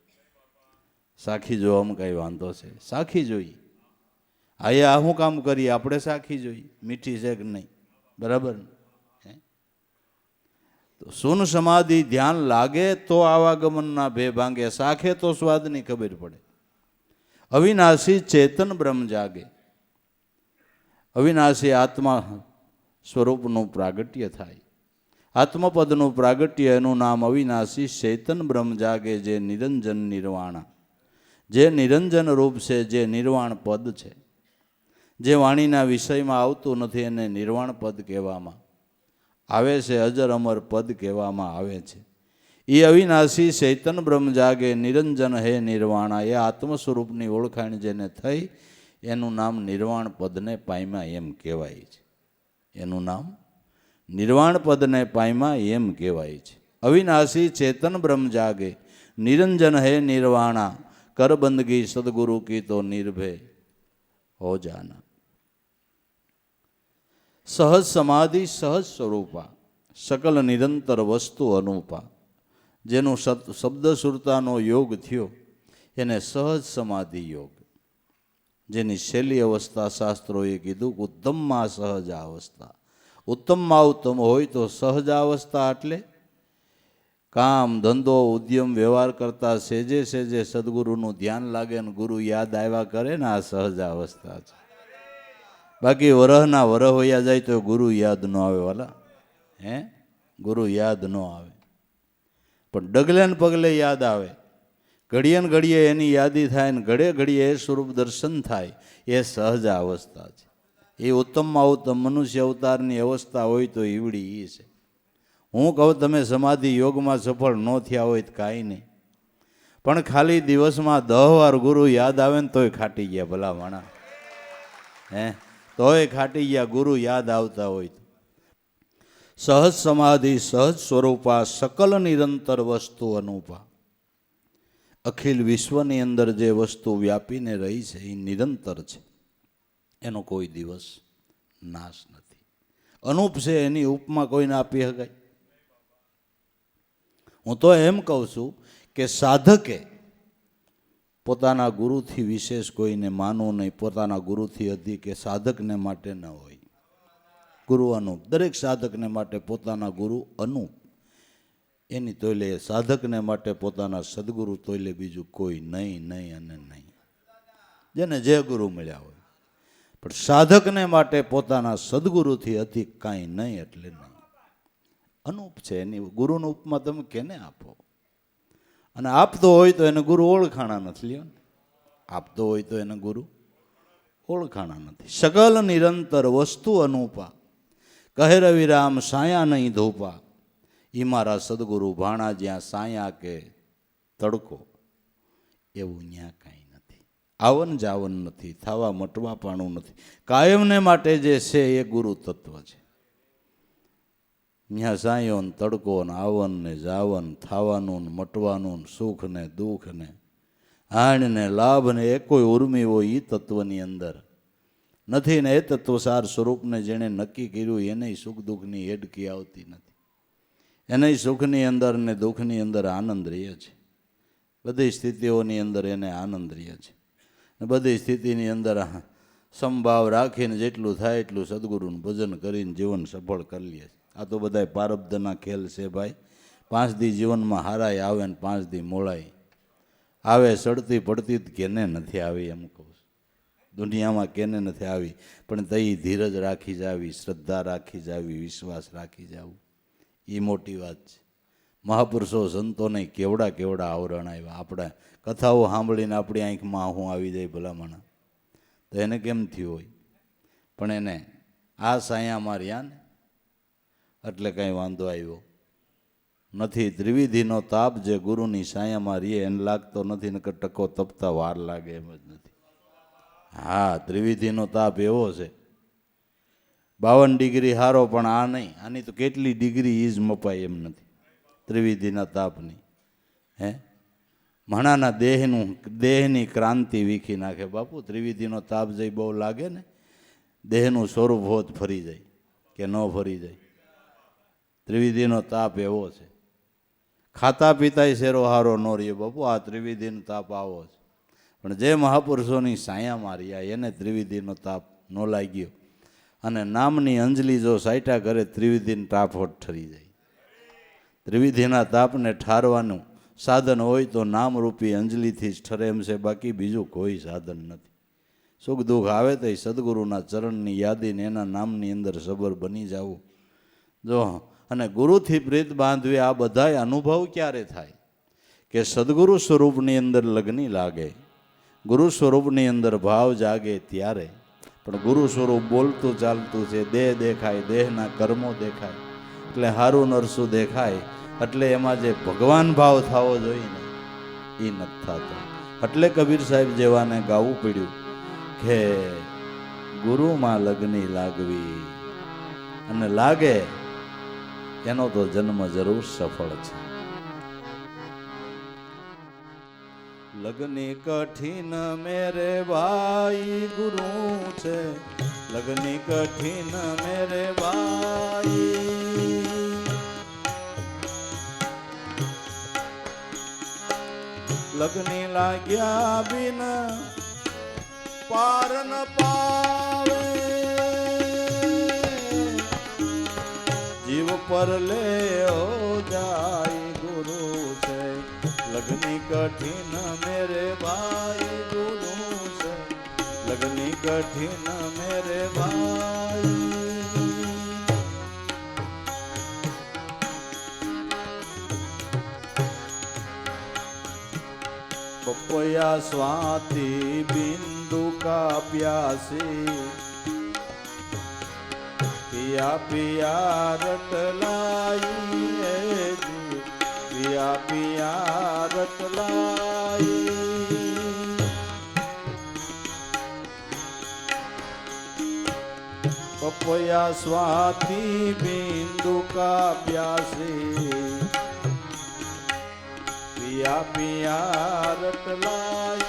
સાખી જોવામાં કંઈ વાંધો છે, સાખી જોઈએ. આ શું કામ કરીએ આપણે, સાખી જોઈએ મીઠી છે કે નહીં, બરાબર ને. તો સુન સમાધિ ધ્યાન લાગે તો આવાગમનના ભે ભાંગે, સાખે તો સ્વાદની ખબર પડે. અવિનાશી ચેતન બ્રહ્મ જાગે. અવિનાશી આત્મા સ્વરૂપનું પ્રાગટ્ય થાય. આત્મપદનું પ્રાગટ્ય એનું નામ અવિનાશી ચેતન બ્રહ્મ જાગે, જે નિરંજન નિર્વાણા, જે નિરંજન રૂપ છે, જે નિર્વાણ પદ છે, જે વાણીના વિષયમાં આવતું નથી એને નિર્વાણ પદ કહેવામાં આવે છે, અજર અમર પદ કહેવામાં આવે છે. એ અવિનાશી ચૈતન બ્રહ્મ જાગે, નિરંજન હે નિર્વાણા, એ આત્મ સ્વરૂપની ઓળખાણ જેને થઈ એનું નામ નિર્વાણ પદને પામ્યા એમ કહેવાય છે. એનું નામ નિર્વાણ પદને પામ્યા એમ કહેવાય છે. અવિનાશી ચેતન બ્રહ્મ જાગે, નિરંજન હે નિર્વાણા, કર બંદગી સદગુરુ કી તો નિર્ભય હો જાના. સહજ સમાધિ સહજ સ્વરૂપા, સકલ નિરંતર વસ્તુ અનુપા. જેનું શબ્દ સુરતાનો યોગ થયો એને સહજ સમાધિ યોગ, જેની છેલ્લી અવસ્થા શાસ્ત્રોએ કીધું ઉત્તમમાં સહજ અવસ્થા. ઉત્તમમાં ઉત્તમ હોય તો સહજ અવસ્થા એટલે કામ ધંધો ઉદ્યમ વ્યવહાર કરતા સેજે સેજે સદગુરુનું ધ્યાન લાગે ને ગુરુ યાદ આવ્યા કરે ને, આ સહજ અવસ્થા છે. બાકી વરહના વરહ હોયા જાય તો ગુરુ યાદ ન આવે વાલા. ગુરુ યાદ ન આવે, પણ ડગલે ને પગલે યાદ આવે. ઘડીએ ને ઘડીએ એની યાદી થાય ને ઘડે ઘડીએ એ સ્વરૂપ દર્શન થાય, એ સહજ અવસ્થા છે. એ ઉત્તમમાં ઉત્તમ મનુષ્ય અવતારની અવસ્થા હોય તો ઈવડી એ છે. હું કહું તમે સમાધિ યોગમાં સફળ ન થયા હોય તો કાંઈ નહીં, પણ ખાલી દિવસમાં 10 વાર ગુરુ યાદ આવે ને તોય ખાટી ગયા ભલા માણા. તોય ખાટી ગયા ગુરુ યાદ આવતા હોય તો. સહજ સમાધિ સહજ સ્વરૂપા, સકલ નિરંતર વસ્તુ અનુપા. અખિલ વિશ્વની અંદર જે વસ્તુ વ્યાપીને રહી છે એ નિરંતર છે, એનો કોઈ દિવસ નાશ નથી. અનુપ છે, એની ઉપમા કોઈને આપી શકાય? હું તો એમ કહું છું કે સાધકે પોતાના ગુરુથી વિશેષ કોઈને માનવું નહીં, પોતાના ગુરુથી અધિક કે સાધકને માટે ન હોય. ગુરુ અનુપ, દરેક સાધકને માટે પોતાના ગુરુ અનુપ. એની તોલે સાધકને માટે પોતાના સદગુરુ તોલે બીજું કોઈ નહીં, નહીં અને નહીં. જેને જે ગુરુ મળ્યા હોય, પણ સાધકને માટે પોતાના સદગુરુથી અધિક કાંઈ નહીં એટલે નહીં. અનુપ છે એની ગુરુનું ઉપમા તમે કેને આપો? અને આપતો હોય તો એને ગુરુ ઓળખાણા નથી. લ્યો, આપતો હોય તો એને ગુરુ ઓળખાણા નથી. સકલ નિરંતર વસ્તુ અનુપા, કહે રવિરામ સાયા નહીં ધોપા. એ મારા સદગુરુ ભાણા, જ્યાં સાયા કે તડકો એવું ત્યાં કાંઈ નથી. આવન જાવન નથી, થવા મટવા પાણું નથી. કાયમને માટે જે છે એ ગુરુ તત્વ છે. ત્યાં સાયો ને તડકો ને આવન ને જાવન, થવાનું ને મટવાનું ને સુખ ને દુઃખ ને હાણ ને લાભ ને એ કોઈ ઉર્મી હોય એ તત્વની અંદર નથી ને એ તત્વસાર સ્વરૂપને જેણે નક્કી કર્યું એને સુખ દુઃખની હેડકી આવતી નથી. એને સુખની અંદર ને દુઃખની અંદર આનંદ રહે છે. બધી સ્થિતિઓની અંદર એને આનંદ રહે છે. બધી સ્થિતિની અંદર સમભાવ રાખીને જેટલું થાય એટલું સદગુરુનું ભજન કરીને જીવન સફળ કરી લે છે. આ તો બધાય પારબ્ધના ખેલ છે ભાઈ. 5 દી જીવનમાં હારાય આવે ને 5 દી મોળાય આવે. સડતી પડતી જ કેને નથી આવી એમ કહું છું. દુનિયામાં કેને નથી આવી, પણ તઈ ધીરજ રાખી જાવી, શ્રદ્ધા રાખી જાવી, વિશ્વાસ રાખી જાવું, એ મોટી વાત છે. મહાપુરુષો સંતોને કેવડા કેવડા આવરણ આવ્યા. આપણે કથાઓ સાંભળીને આપણી આંખમાં આહું આવી જાય ભલામણા, તો એને કેમ થયું હોય? પણ એને આ સાયામાં રહ્યા ને એટલે કંઈ વાંધો આવ્યો નથી. ત્રિવિધિનો તાપ જે ગુરુની સાયામાં રહીએ એને લાગતો નથી, નકર ટકો તપતા વાર લાગે એમ જ નથી. હા, ત્રિવિધિનો તાપ એવો છે. 52 ડિગ્રી હારો, પણ આ નહીં. આની તો કેટલી ડિગ્રી ઈજ મપાય એમ નથી ત્રિવિધિના તાપની. હે, મણાના દેહની ક્રાંતિ વીખી નાખે બાપુ. ત્રિવિધિનો તાપ જઈ બહુ લાગે ને, દેહનું સ્વરૂપ હોત ફરી જાય કે ન ફરી જાય. ત્રિવિધિનો તાપ એવો છે. ખાતા પીતાય શેરો હારો ન રહીએ બાપુ. આ ત્રિવિધિનો તાપ આવો છે. પણ જે મહાપુરુષોની સાયામાં રહ્યા એને ત્રિવિધિનો તાપ ન લાગ્યો, અને નામની અંજલિ જો સાઈટા કરે ત્રિવિધિનો તાપ હોટ ઠરી જાય. ત્રિવિધિના તાપને ઠારવાનું સાધન હોય તો નામરૂપી અંજલિથી જ ઠરે એમ છે, બાકી બીજું કોઈ સાધન નથી. સુખ દુઃખ આવે તો એ સદગુરુના ચરણની યાદીને એના નામની અંદર સબર બની જવું. જો અને ગુરુથી પ્રીત બાંધવી, આ બધાય અનુભવ ક્યારે થાય કે સદગુરુ સ્વરૂપની અંદર લગ્ની લાગે, ગુરુ સ્વરૂપની અંદર ભાવ જાગે ત્યારે. પણ ગુરુ સ્વરૂપ બોલતું ચાલતું છે, દેહ દેખાય, દેહના કર્મો દેખાય, એટલે હારું નરસું દેખાય, એટલે એમાં જે ભગવાન ભાવ થવો જોઈએ ને એ નથી થતો. એટલે કબીર સાહેબ જેવાને ગાવું પડ્યું કે ગુરુમાં લગ્ની લાગવી, અને લાગે એનો તો જન્મ જરૂર સફળ છે. લગ્ની કઠિન મેરે ભાઈ ગુરુ છે, લગ્ની કઠિન મેરે ભાઈ. લગ્ની લાગ્યા બિન પાર ન પાવે, જીવ પર લે જાય ગુરુ છે. લગ્ની કઠિન મેરે ભાઈ ગુરુ છે, લગ્ની કઠિન મેરે ભાઈ. पपया स्वाति बिंदु का प्यासी, पिया पिया रटलाई, पिया पिया रटलाई. पपया स्वाति बिंदु का प्यासी, पिया पिया रटलाई,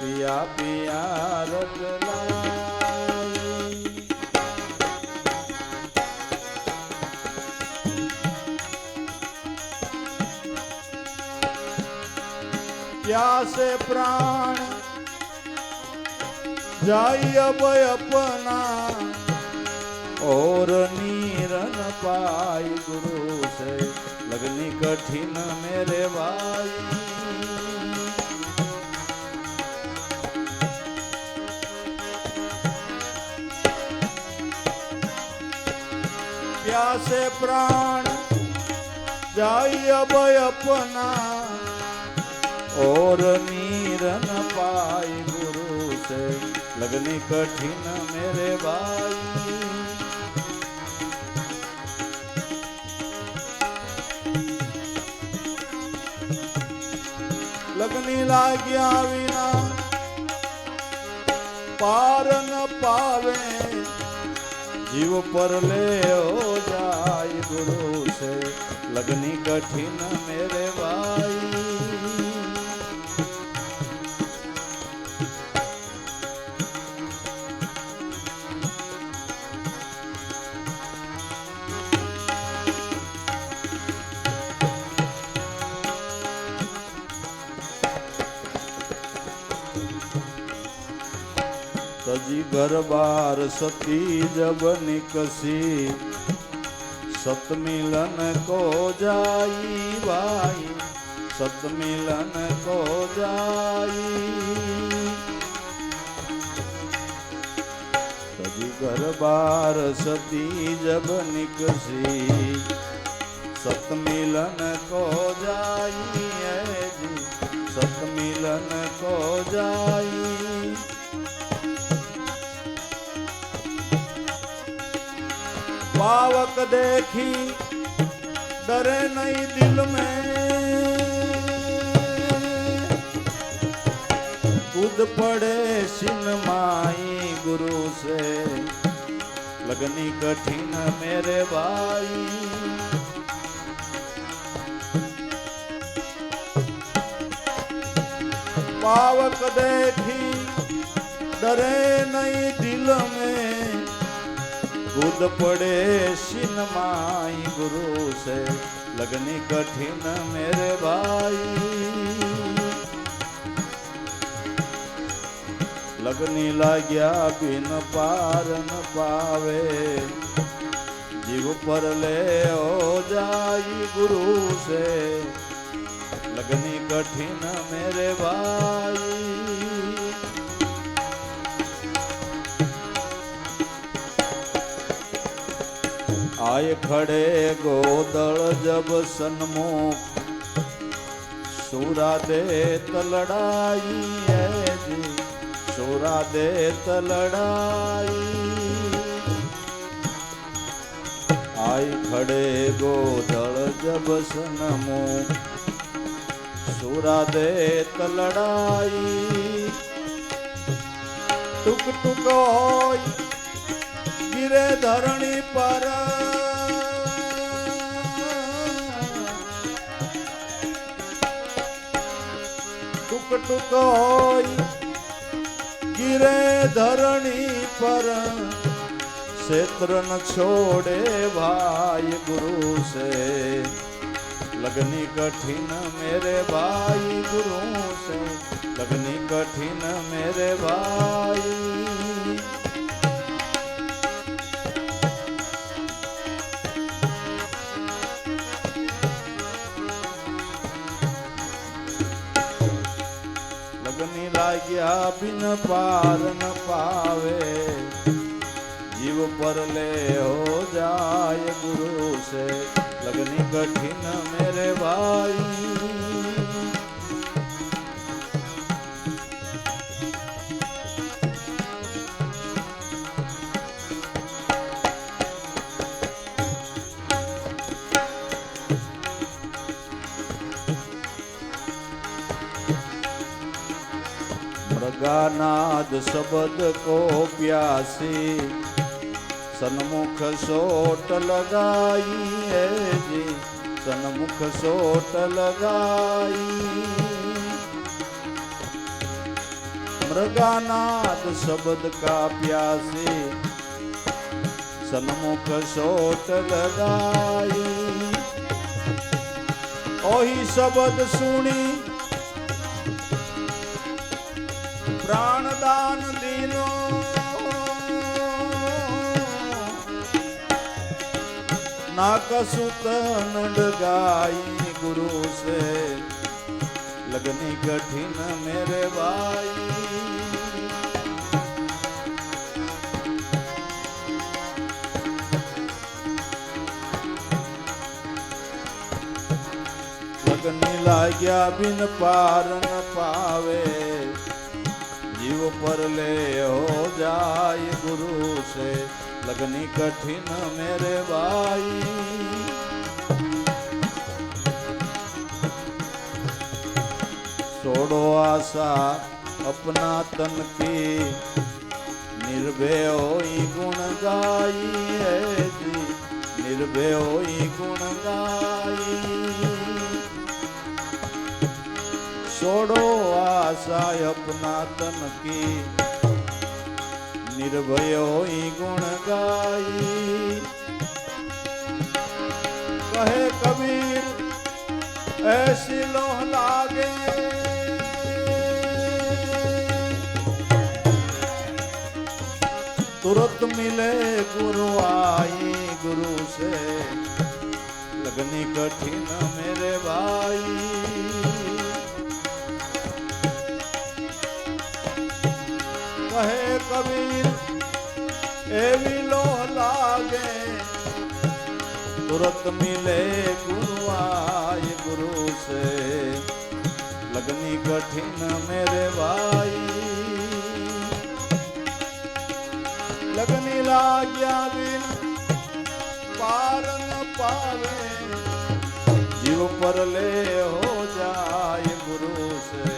पिया पिया रटलाई. प्यासे प्राण जाई अब अपना, और नीर न पाई गुरु से. लगनी कठिन मेरे भाई. प्यासे प्राण जाई अब अपना, और नीर न पाई गुरु से. लगनी कठिन मेरे भाई. લગ્ની લાગ્યા વિના પાર ન પાવે, જીવ પર લે જાય ગુરુ છે. લગ્ની કઠિન મેરે ભાઈ. तजी घर बार सती जब निकसी सतमिलन को जाई भाई सतमिलन को जाई तजी घर बार सती जब निकसी सतमिलन को जाई जी सतमिलन को जाई पावक देखी डरे नहीं दिल में कूद पड़े सिन माई गुरु से लगनी कठिन मेरे भाई पावक देखी डरे नहीं दिल में कूद पड़े सिन माई गुरु से लगनी कठिन मेरे भाई लगनी लाग्या बिन पार न पावे जीव पर ले हो जाई गुरु से लगनी कठिन मेरे भाई आए खड़े गोदड़ जब सन्मुख सूरा दे तलड़ाई है जी सूरा दे तलड़ाई आए खड़े गोदड़ जब सन्मुख सूरा दे तलड़ाई टुक टुक होई गिरे धरणी पर टुक टुक होई गिरे धरणी पर क्षेत्र न छोड़े भाई गुरु से लगनी कठिन मेरे भाई गुरु से लगनी कठिन मेरे भाई लगनी लाग्या बिन पार न पावे जीव पर ले हो जाए गुरु से लगनी कठिन मेरे भाई मृगानाद शब्द को प्यासी सन्मुख सोट लगाई है जी सन्मुख सोट लगाई मृगानाद शब्द का प्यासी सन्मुख सोट लगाई ओही शब्द सुनी प्राणदान दीनो ना कसुत नडगाई गुरु से लगनी कठिन मेरे भाई लगनी लाग्या बिन पार न पावे जीव पर ले हो जाए गुरु से लगनी कठिन मेरे भाई छोड़ो आशा अपना तन की निर्भय होई गुण गाई है जी निर्भय होई गुण गाई छोड़ो आशा अपना तन की निर्भय होई गुण गाई कहे कबीर ऐसी लोह लागे तुरंत मिले गुरु आई गुरु से लगनी कठिन मेरे भाई कहे कबीर एवी लो लागे तुरंत मिले गुरु आई गुरु से लगनी कठिन मेरे भाई लगनी लाग्या बिन पार न पावे जीव पर ले हो जाए गुरु से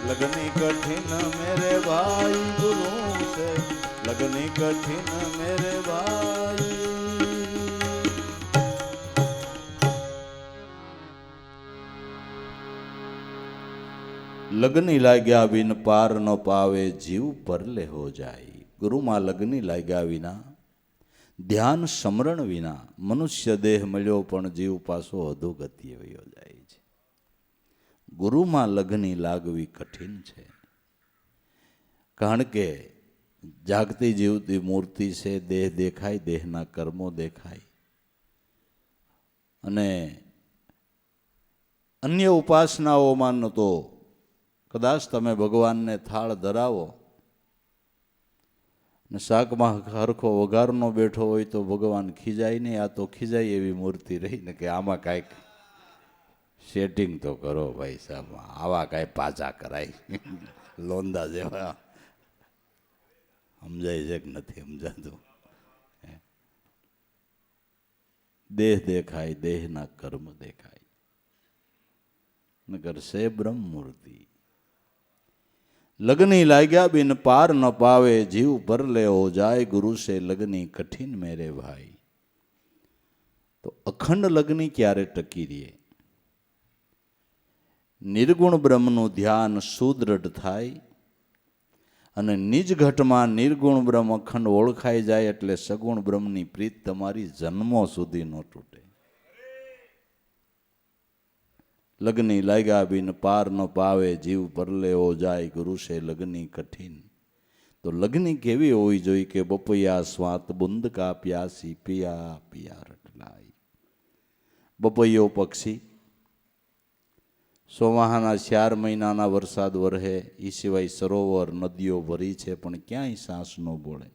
लगनी कठिन मेरे भाई गुरु से लगनी कठिन मेरे भाई लगनी लाग्या बिन पार न पावे जीव परले हो जाए गुरु में लगनी लाग्या विना ध्यान स्मरण विना मनुष्य देह मळ्यो पण जीव पासो अधोगतिए वयो जाय छे गुरु में लगनी लागवी कठिन छे कारण के जागती जीवती मूर्ति से देह देखाय देहना कर्मों देखाय अने अन्य उपासनाओमां तो कदाच तमे भगवान ने थाळ धरावो ने शाक में हरखो वगारनो बैठो होय तो भगवान खीजाय नहीं आ तो खीजाय एवी मूर्ति रही ने कि आमा कांईक सेटिंग तो करो भाई साहब आवा कांई पाछा कराय लोंदा जेवा समजाय छे कि नथी समजातुं देह देखाय देहना कर्म देखाय नगर से ब्रह्म मूर्ति लगनी लाग्या बिन पार न पावे जीव पर ले हो जाए गुरु से लगनी कठिन मेरे भाई तो अखंड लगनी क्यारे टकी रहे निर्गुण ब्रह्मनु ध्यान सुदृढ़ थाय अने निज घटमां निर्गुण ब्रह्म अखंड ओळखाई जाए एटले सगुण ब्रह्मनी प्रीत तमारी जन्मों सुधी न तूटे लगनी लाग्या बिन पार न पावे जीव परले हो जाए गुरु से लगनी कठिन तो लगनी केवी होवी जोई के बपैया स्वात बुंद का प्यासी पिया पिया रटलाई बपैयो पक्षी सोमाहाना 4 महीनाना वरसाद वरहे ई सिवाय सरोवर नदीओ भरी छे पण क्यांय सांस न बोले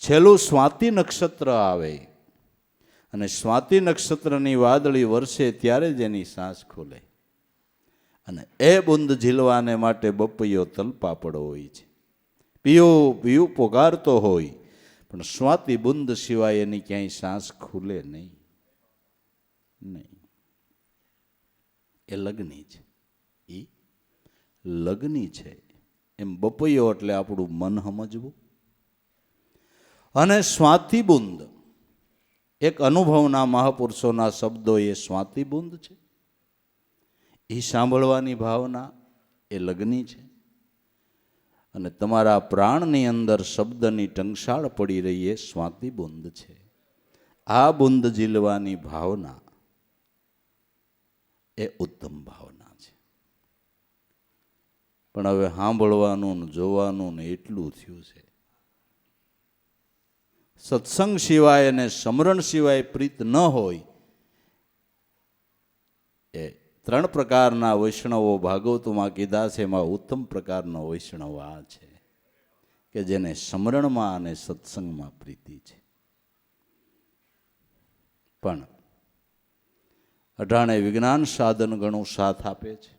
छेलू स्वाति नक्षत्र आवे અને સ્વાતિ નક્ષત્રની વાદળી વરસે ત્યારે જ એની સાંસ ખોલે અને એ બુંદ ઝીલવાને માટે બપૈયો તલપાપડો હોય છે પીયું પીયું પોગારતો હોય પણ સ્વાતિ બુંદ સિવાય એની ક્યાંય સાંસ ખુલે નહીં નહીં એ લગ્ની છે એ લગ્ની છે એમ બપૈયો એટલે આપણું મન સમજવું અને સ્વાતિ બુંદ एक अनुभवना महापुरुषोना शब्दों ये स्वाति बूंद है ये सांभळवानी भावना ए लगनी है अने तमारा प्राणनी अंदर शब्दनी टंकशाळ पड़ी रही है स्वाति बूंद है आ बूंद झीलवानी भावना ए उत्तम भावना है पण हवे सांभळवानुं ने जोवानुं ने एटलुं थयुं छे सत्संग सिवाय ने समरण सिवाय प्रीत न होय ए 3 प्रकारना वैष्णवो भागवतमां कीधा छे एमां उत्तम प्रकारनो वैष्णव आ छे के जेने समरणमां अने सत्संगमां प्रीति छे पण अठाणे विज्ञान साधन घणुं साथ आपे छे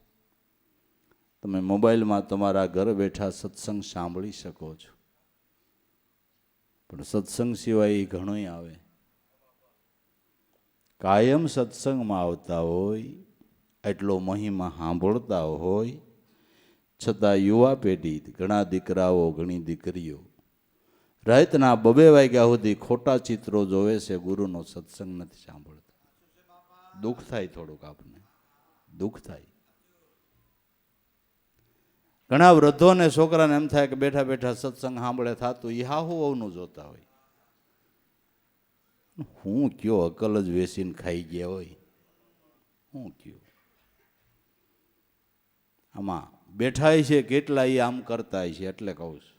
तमे मोबाइलमां तमारा घर बैठा सत्संग सांभળી શકો છો પણ સત્સંગ સિવાય ઘણોય આવે કાયમ સત્સંગમાં આવતા હોય એટલો મહિમા સાંભળતા હોય છતાં યુવા પેઢી ઘણા દીકરાઓ ઘણી દીકરીઓ રાતના 2 વાગ્યા સુધી ખોટા ચિત્રો જોવે છે ગુરુનો સત્સંગ નથી સાંભળતા દુઃખ થાય થોડુંક આપને દુઃખ થાય ઘણા વૃદ્ધોને છોકરાને એમ થાય કે બેઠા બેઠા સત્સંગ સાંભળે થાતું એ હાહુ વહુનું જોતા હોય હું કયો અકલ જ વેસીને ખાઈ ગયા હોય હું કયો આમાં બેઠા છે કેટલા એ આમ કરતા છે એટલે કહું છું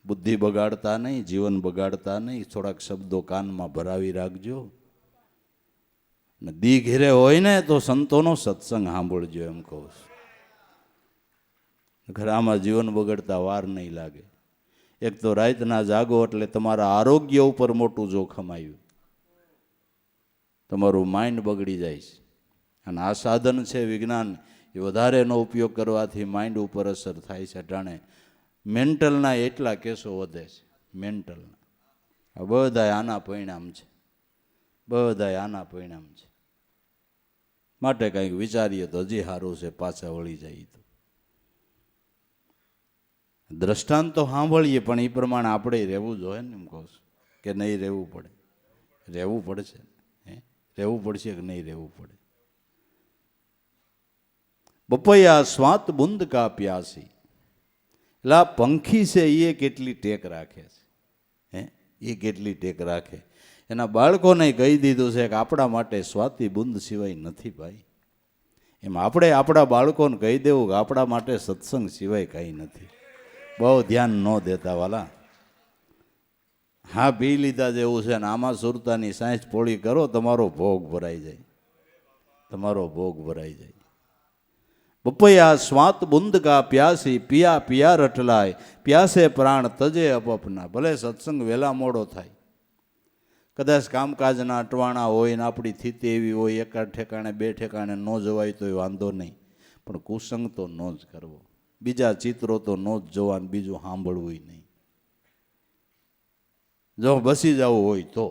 બુદ્ધિ બગાડતા નહીં, જીવન બગાડતા નહીં, થોડાક શબ્દો કાનમાં ભરાવી રાખજો. ને દી ઘેરે હોય ને તો સંતોનો સત્સંગ સાંભળજો એમ કહું છું. ઘરામાં જીવન બગડતા વાર નહીં લાગે. એક તો રાતના જાગો એટલે તમારા આરોગ્ય ઉપર મોટું જોખમ આવ્યું, તમારું માઇન્ડ બગડી જાય છે. અને આ સાધન છે વિજ્ઞાન, એ વધારેનો ઉપયોગ કરવાથી માઇન્ડ ઉપર અસર થાય છે. જાણે મેન્ટલના એટલા કેસો વધે છે, મેન્ટલના. આ બધા આના પરિણામ છે, બધા આના પરિણામ છે. માટે કંઈક વિચારીએ તો હજી સારું છે, પાછા વળી જાય તો. દ્રષ્ટાંત તો સાંભળીએ પણ એ પ્રમાણે આપણે રહેવું જોઈએ ને, એમ કહું છું કે નહીં રહેવું પડે? રહેવું પડશે, રહેવું પડશે કે નહીં રહેવું પડે? બપૈયા સ્વાત બુંદ કા પ્યાસી, એટલે આ પંખી છે એ કેટલી ટેક રાખે છે, એ કેટલી ટેક રાખે. એના બાળકોને કહી દીધું છે કે આપણા માટે સ્વાતિ બુંદ સિવાય નથી ભાઈ. એમ આપણે આપણા બાળકોને કહી દેવું કે આપણા માટે સત્સંગ સિવાય કાંઈ નથી. બહુ ધ્યાન ન દેતા વાલા. હા પી લીધા જેવું છે ને આમાં સુરતાની સાંજ પોળી કરો, તમારો ભોગ ભરાઈ જાય, તમારો ભોગ ભરાઈ જાય. બપૈયા સ્વાત બુંદ કા પ્યાસી, પિયા પિયા રટલાય, પ્યાસે પ્રાણ તજે અપના. ભલે સત્સંગ વહેલા મોડો થાય, કદાચ કામકાજના અટવાણા હોય ને આપણી સ્થિતિ એવી હોય, એકાદ ઠેકાણે બે ઠેકાણે ન જવાય તો વાંધો નહીં, પણ કુસંગ તો ન જ કરવો. બીજા ચિત્રો તો ન જ જોવા, બીજું સાંભળવું નહીં. જો બસી જવું હોય તો,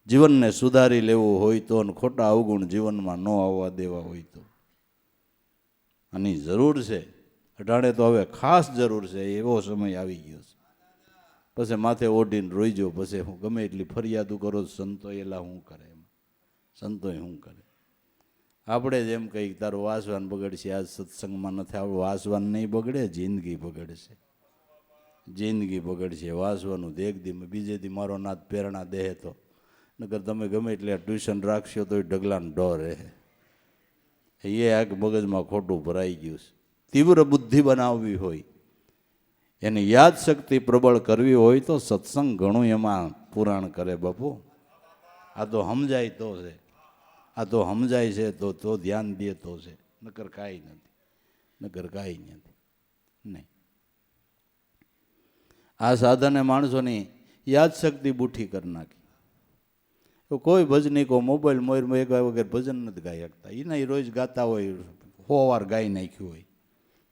જીવનને સુધારી લેવું હોય તો, અને ખોટા અવગુણ જીવનમાં ન આવવા દેવા હોય તો. આની જરૂર છે અટાણે તો, હવે ખાસ જરૂર છે. એવો સમય આવી ગયો છે. પછી માથે ઓઢીને રોઈજો, પછી હું ગમે એટલી ફરિયાદો કરો, સંતો એલા શું કરે, એમ સંતોય શું કરે. આપણે જ એમ કહી તારું વાસવાન બગડશે, આજ સત્સંગમાં નથી આવડું. વાસવાન નહીં બગડે, જિંદગી બગડશે, જિંદગી બગડશે. વાસવાનું દેખ દી બીજે દી મારો નાથ પ્રેરણા દે તો, નકર તમે ગમે એટલે ટ્યુશન રાખશો તો એ ઢગલાને ડર રહે. એ આ મગજમાં ખોટું ભરાઈ ગયું છે. તીવ્ર બુદ્ધિ બનાવવી હોય, એની યાદ શક્તિ પ્રબળ કરવી હોય તો સત્સંગ ઘણું એમાં પુરાણ કરે બાપુ. આ તો સમજાય તો છે, આ તો સમજાય છે તો ધ્યાન દે તો છે, નકર કાંઈ નથી, નકર કાંઈ નથી નહીં. આ સાધને માણસોની યાદ શક્તિ બુઠી કરી નાખી. તો કોઈ ભજનીકો મોબાઈલ મોરમાં એક વગર ભજન નથી ગાઈ શકતા. એના રોજ ગાતા હોય, 100 વાર ગાઈ નાખ્યું હોય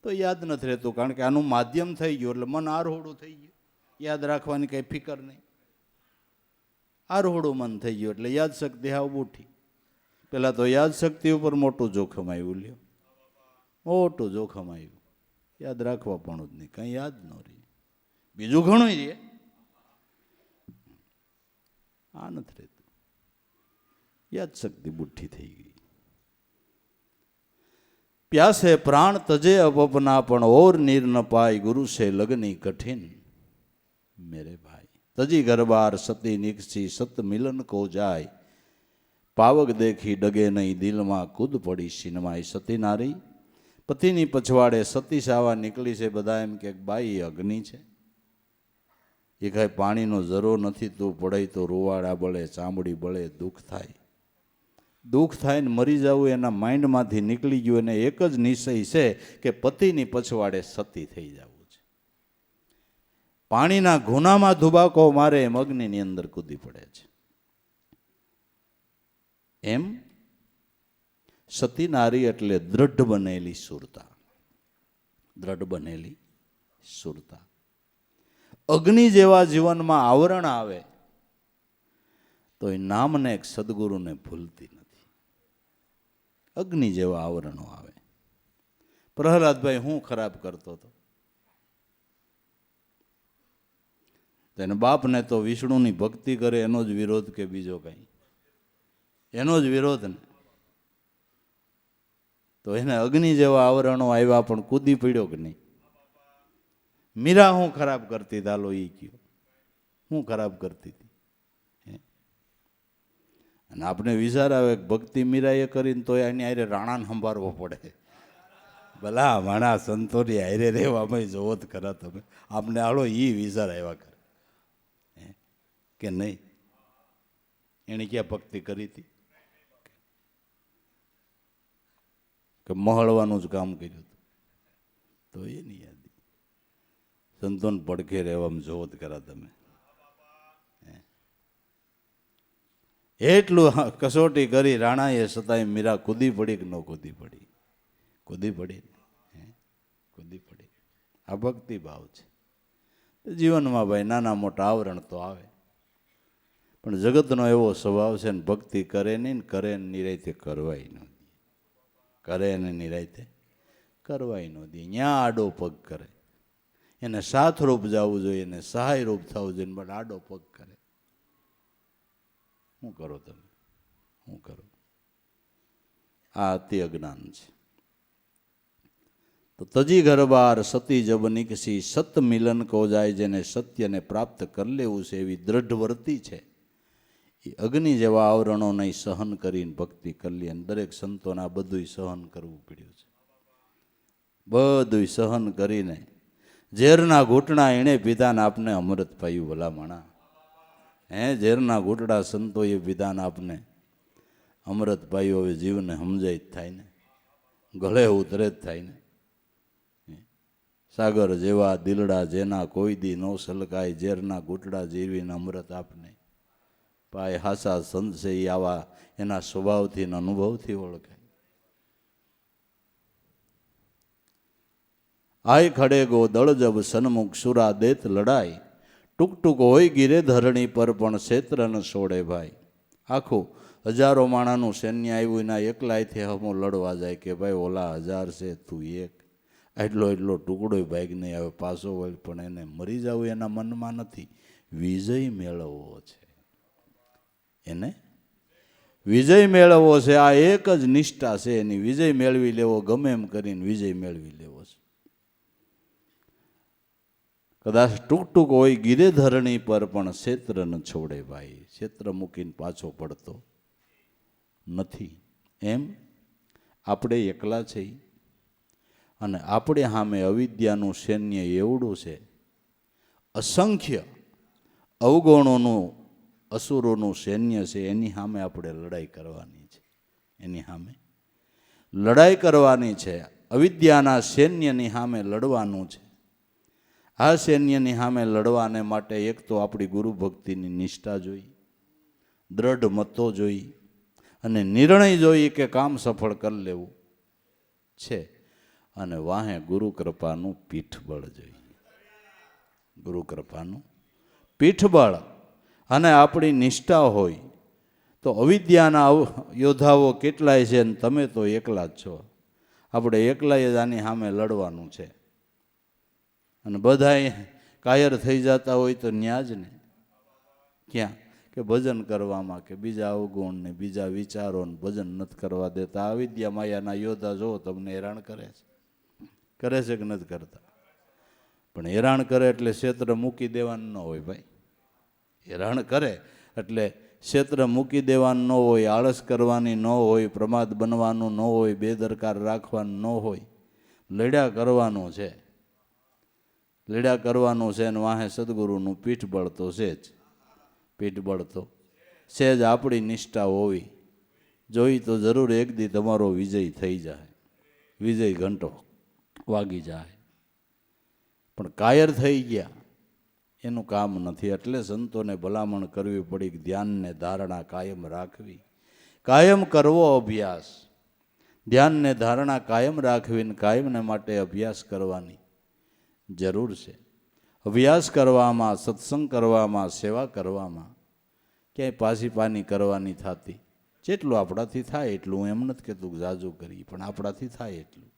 તો યાદ નથી રહેતું. કારણ કે આનું માધ્યમ થઈ ગયું એટલે મન આરહોડું થઈ ગયું, યાદ રાખવાની કંઈ ફિકર નહીં. આરહોડું મન થઈ ગયું એટલે યાદ શક્તિ હાવ બુઠી. પહેલાં તો યાદ શક્તિ ઉપર મોટું જોખમ આવ્યું, લ્યો મોટું જોખમ આવ્યું. યાદ રાખવા પણ જ નહીં, કંઈ યાદ ન રહે. બીજું ઘણું રહે, આ નથી રહેતું. યાદ શક્તિ બુઠ્ઠી થઈ ગઈ. પ્યાસે પ્રાણ તજે અપના, પણ ઓર નીર ન પાય, ગુરુ છે લગની કઠિન. મેરે ભાઈ તજી ગરબાર સતી નિકસી, સત મિલન કો જાય, પાવક દેખી ડગે નહીં, દિલમાં કૂદ પડી સિનમાય. સતી નારી પતિની પછવાડે સતી સાવા નીકળી છે. બધા એમ કે બાઈ અગ્નિ છે, એ કાંઈ પાણીનો ઝરો નથી. તું પડાય તો રૂવાડા બળે, ચામડી બળે, દુઃખ થાય. દુઃખ થાય ને મરી જવું એના માઇન્ડમાંથી નીકળી ગયું. અને એક જ નિશ્ચય છે કે પતિની પછવાડે સતી થઈ જવું છે. પાણીના ગુનામાં ધુબાકો મારે એમ અગ્નિની અંદર કૂદી પડે છે. એમ સતી નારી એટલે દ્રઢ બનેલી સુરતા, દ્રઢ બનેલી સુરતા. અગ્નિ જેવા જીવનમાં આવરણ આવે તો એ નામને એક સદગુરુને ભૂલતી નથી. અગ્નિ જેવા આવરણો આવે. પ્રહલાદભાઈ હું ખરાબ કરતો હતો, તેને બાપને તો વિષ્ણુની ભક્તિ કરે એનો જ વિરોધ કે બીજો કંઈ, એનો જ વિરોધ ને. તો એને અગ્નિ જેવા આવરણો આવ્યા પણ કૂદી પડ્યો કે નહીં. મીરા હું ખરાબ કરતી હતી, હાલો એ કયો હું ખરાબ કરતી હતી. અને આપણે વિચાર આવે ભક્તિ મીરાએ કરીને તો એની આરે રાણાને સંભાળવો પડે. ભલા માણા સંતોની હારે રહેવામાં જોવો જ ખરા તમે. આપને આળો એ વિચાર આવ્યા કરે કે નહીં એણે ક્યાં ભક્તિ કરી હતી કે મહળવાનું જ કામ કર્યું હતું. તો એની યાદી સંતોન પડખે રહેવામાં જોવો જ ખરા તમે. એટલું કસોટી કરી રાણાએ છતાંય મીરા કૂદી પડી કે ન કૂદી પડી? કૂદી પડી, કૂદી પડી. આ ભક્તિ ભાવ છે. જીવનમાં ભાઈ નાના મોટા આવરણ તો આવે, પણ જગતનો એવો સ્વભાવ છે ને ભક્તિ કરે નહીં ને કરે ને નિરાયતે કરવાય ન દે. કરે ને નિરાયતે કરવાય ન દે. ત્યાં આડો પગ કરે. એને સાથરૂપ જવું જોઈએ, એને સહાયરૂપ થવું જોઈએ, પણ આડો પગ કરે. શું કરો તમે? શું કરો? આ અતિ અજ્ઞાન છે. તો તજી ઘરબાર સતી જબ નિકસી સત મિલન કો જાય, જેને સત્યને પ્રાપ્ત કરી લેવું છે એવી દ્રઢ વર્તી છે, એ અગ્નિ જેવા આવરણો નહીં સહન કરીને ભક્તિ કરી લે. દરેક સંતોના બધું સહન કરવું પડ્યું છે. બધું સહન કરીને ઝેરના ઘૂંટણા એણે પીધાને આપને અમૃત પાયું. ભલા માણા ઝેરના ઘૂંટડા સંતોએ પીધાને આપને અમૃત પાયું. હવે જીવને સમજાય જ થાય ને, ગળે ઉતરે જ થાય ને. સાગર જેવા દિલડા જેના કોઈ દી નો સલકાય, ઝેરના ઘૂંટડા જીવીને અમૃત આપને પાય. હાસા સંત છે એ આવા એના સ્વભાવથી ને અનુભવથી ઓળખાય. આય ખડે ગો દળ જબ સન્મુખ સુરા દેત લડાઈ, ટૂંક ટૂંક હોય ગીરે ધરણી પર પણ ક્ષેત્ર ન છોડે ભાઈ. આખું હજારો માણાનું સૈન્ય આવ્યું, એના એકલાયથી હમો લડવા જાય કે ભાઈ ઓલા 1000 છે તું એક. એટલો એટલો ટુકડો ભાગ નહીં આવે પાછો હોય, પણ એને મરી જવું એના મનમાં નથી, વિજય મેળવવો છે. એને વિજય મેળવવો છે. આ એક જ નિષ્ઠા છે એની. વિજય મેળવી લેવો, ગમે એમ કરીને વિજય મેળવી લેવો છે. કદાચ ટૂંક ટૂંક હોય ગીરે ધરણી પર પણ ક્ષેત્ર ન છોડે ભાઈ. ક્ષેત્ર મૂકીને પાછો પડતો નથી. એમ આપણે એકલા છીએ અને આપણે સામે અવિદ્યાનું સૈન્ય એવડું છે, અસંખ્ય અવગુણોનું અસુરોનું સૈન્ય છે. એની સામે આપણે લડાઈ કરવાની છે. એની સામે લડાઈ કરવાની છે. અવિદ્યાના સૈન્યની સામે લડવાનું છે. આ સૈન્યની સામે લડવાને માટે એક તો આપણી ગુરુ ભક્તિની નિષ્ઠા જોઈ, દ્રઢ મતો જોઈ અને નિર્ણય જોઈ કે કામ સફળ કરી લેવું છે. અને વાહે ગુરુ કૃપાનું પીઠબળ જોઈએ. ગુરુ કૃપાનું પીઠબળ અને આપણી નિષ્ઠા હોય તો અવિદ્યાના યોદ્ધાઓ કેટલાય છે ને તમે તો એકલા જ છો. આપણે એકલાય જ આની સામે લડવાનું છે. અને બધાય કાયર થઈ જતા હોય તો ન્યા જ ને ક્યાં કે ભજન કરવામાં કે બીજા અવગુણ ને બીજા વિચારો ને ભજન નથી કરવા દેતા. અવિદ્યા માયાના યોદ્ધા જો તમને હેરાન કરે છે. કરે છે કે નથી કરતા? પણ હેરાન કરે એટલે ક્ષેત્ર મૂકી દેવાનું ન હોય ભાઈ. હેરાન કરે એટલે ક્ષેત્ર મૂકી દેવાનું ન હોય, આળસ કરવાની ન હોય, પ્રમાદ બનવાનું ન હોય, બેદરકાર રાખવાનું ન હોય. લડ્યા કરવાનું છે. લડ્યા કરવાનું છે. અને વાહે સદગુરુનું પીઠબળ તો છે જ. પીઠબળ તો છે જ. આપણી નિષ્ઠા હોવી જોઈ તો જરૂર એક દી તમારો વિજય થઈ જાય. વિજય ઘંટો વાગી જાય. પણ કાયર થઈ ગયા એનું કામ નથી. એટલે સંતોને ભલામણ કરવી પડી કે ધ્યાનને ધારણા કાયમ રાખવી, કાયમ કરવો અભ્યાસ. ધ્યાનને ધારણા કાયમ રાખવીને કાયમને માટે અભ્યાસ કરવાની જરૂર છે. અભ્યાસ કરવામાં, સત્સંગ કરવામાં, સેવા કરવામાં ક્યાંય પાછી પાની કરવાની થતી. જેટલું આપણાથી થાય એટલું. હું એમ નથી કહેતું કે જાજુ કરી, પણ આપણાથી થાય એટલું